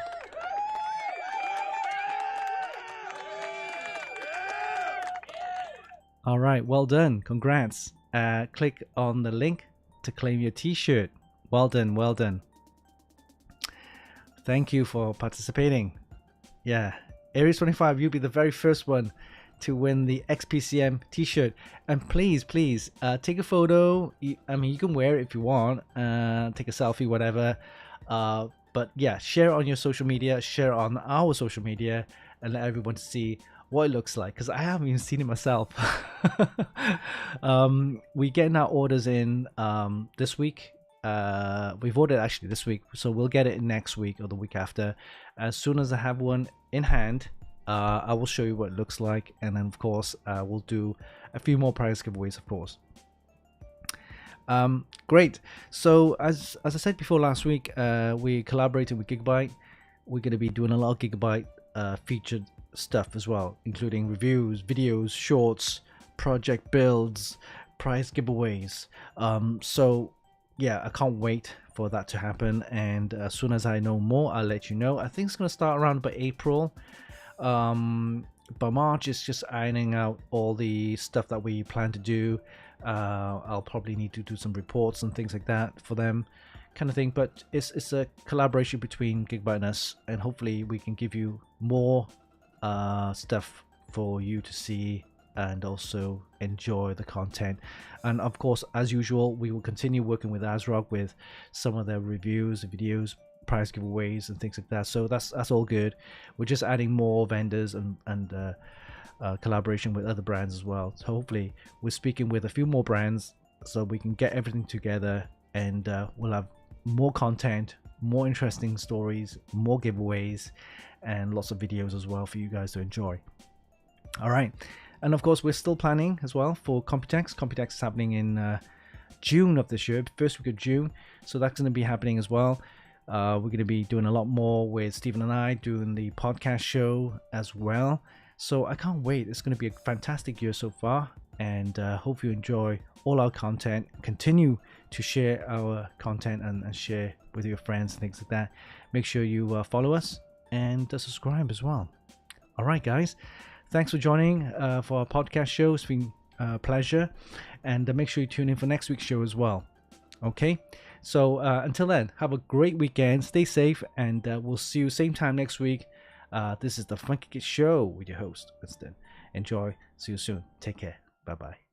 B: All right, well done, congrats. Click on the link to claim your t-shirt. Well done, well done. Thank you for participating. Yeah, Aries 25, you'll be the very first one to win the XPCM t-shirt. And please take a photo. I mean, you can wear it if you want, take a selfie, whatever, but yeah, share it on your social media, share it on our social media, and let everyone see what it looks like, because I haven't even seen it myself. We getting our orders in this week. We've ordered actually this week, so we'll get it next week or the week after. As soon as I have one in hand, I will show you what it looks like, and then of course we'll do a few more prize giveaways, of course. Great. So as I said before, last week we collaborated with Gigabyte. We're going to be doing a lot of Gigabyte featured stuff as well, including reviews, videos, shorts, project builds, prize giveaways. So yeah, I can't wait for that to happen, and as soon as I know more, I'll let you know. I think it's going to start around by April. But March is just ironing out all the stuff that we plan to do. I'll probably need to do some reports and things like that for them, kind of thing. But it's a collaboration between Gigabyte and us, and hopefully we can give you more stuff for you to see and also enjoy the content. And of course, as usual, we will continue working with ASRock with some of their reviews, videos, prize giveaways and things like that. So that's all good. We're just adding more vendors and collaboration with other brands as well. So hopefully we're speaking with a few more brands so we can get everything together, and we'll have more content, more interesting stories, more giveaways, and lots of videos as well for you guys to enjoy. All right, And of course, we're still planning as well for Computex. Computex is happening in June of this year, first week of June. So that's going to be happening as well. We're going to be doing a lot more with Stephen and I doing the podcast show as well. So I can't wait. It's going to be a fantastic year so far. And hope you enjoy all our content. Continue to share our content and share with your friends and things like that. Make sure you follow us and subscribe as well. All right, guys. Thanks for joining for our podcast show. It's been a pleasure. And make sure you tune in for next week's show as well. Okay? So until then, have a great weekend. Stay safe. And we'll see you same time next week. This is the Funkykit Show with your host, Winston. Enjoy. See you soon. Take care. Bye-bye.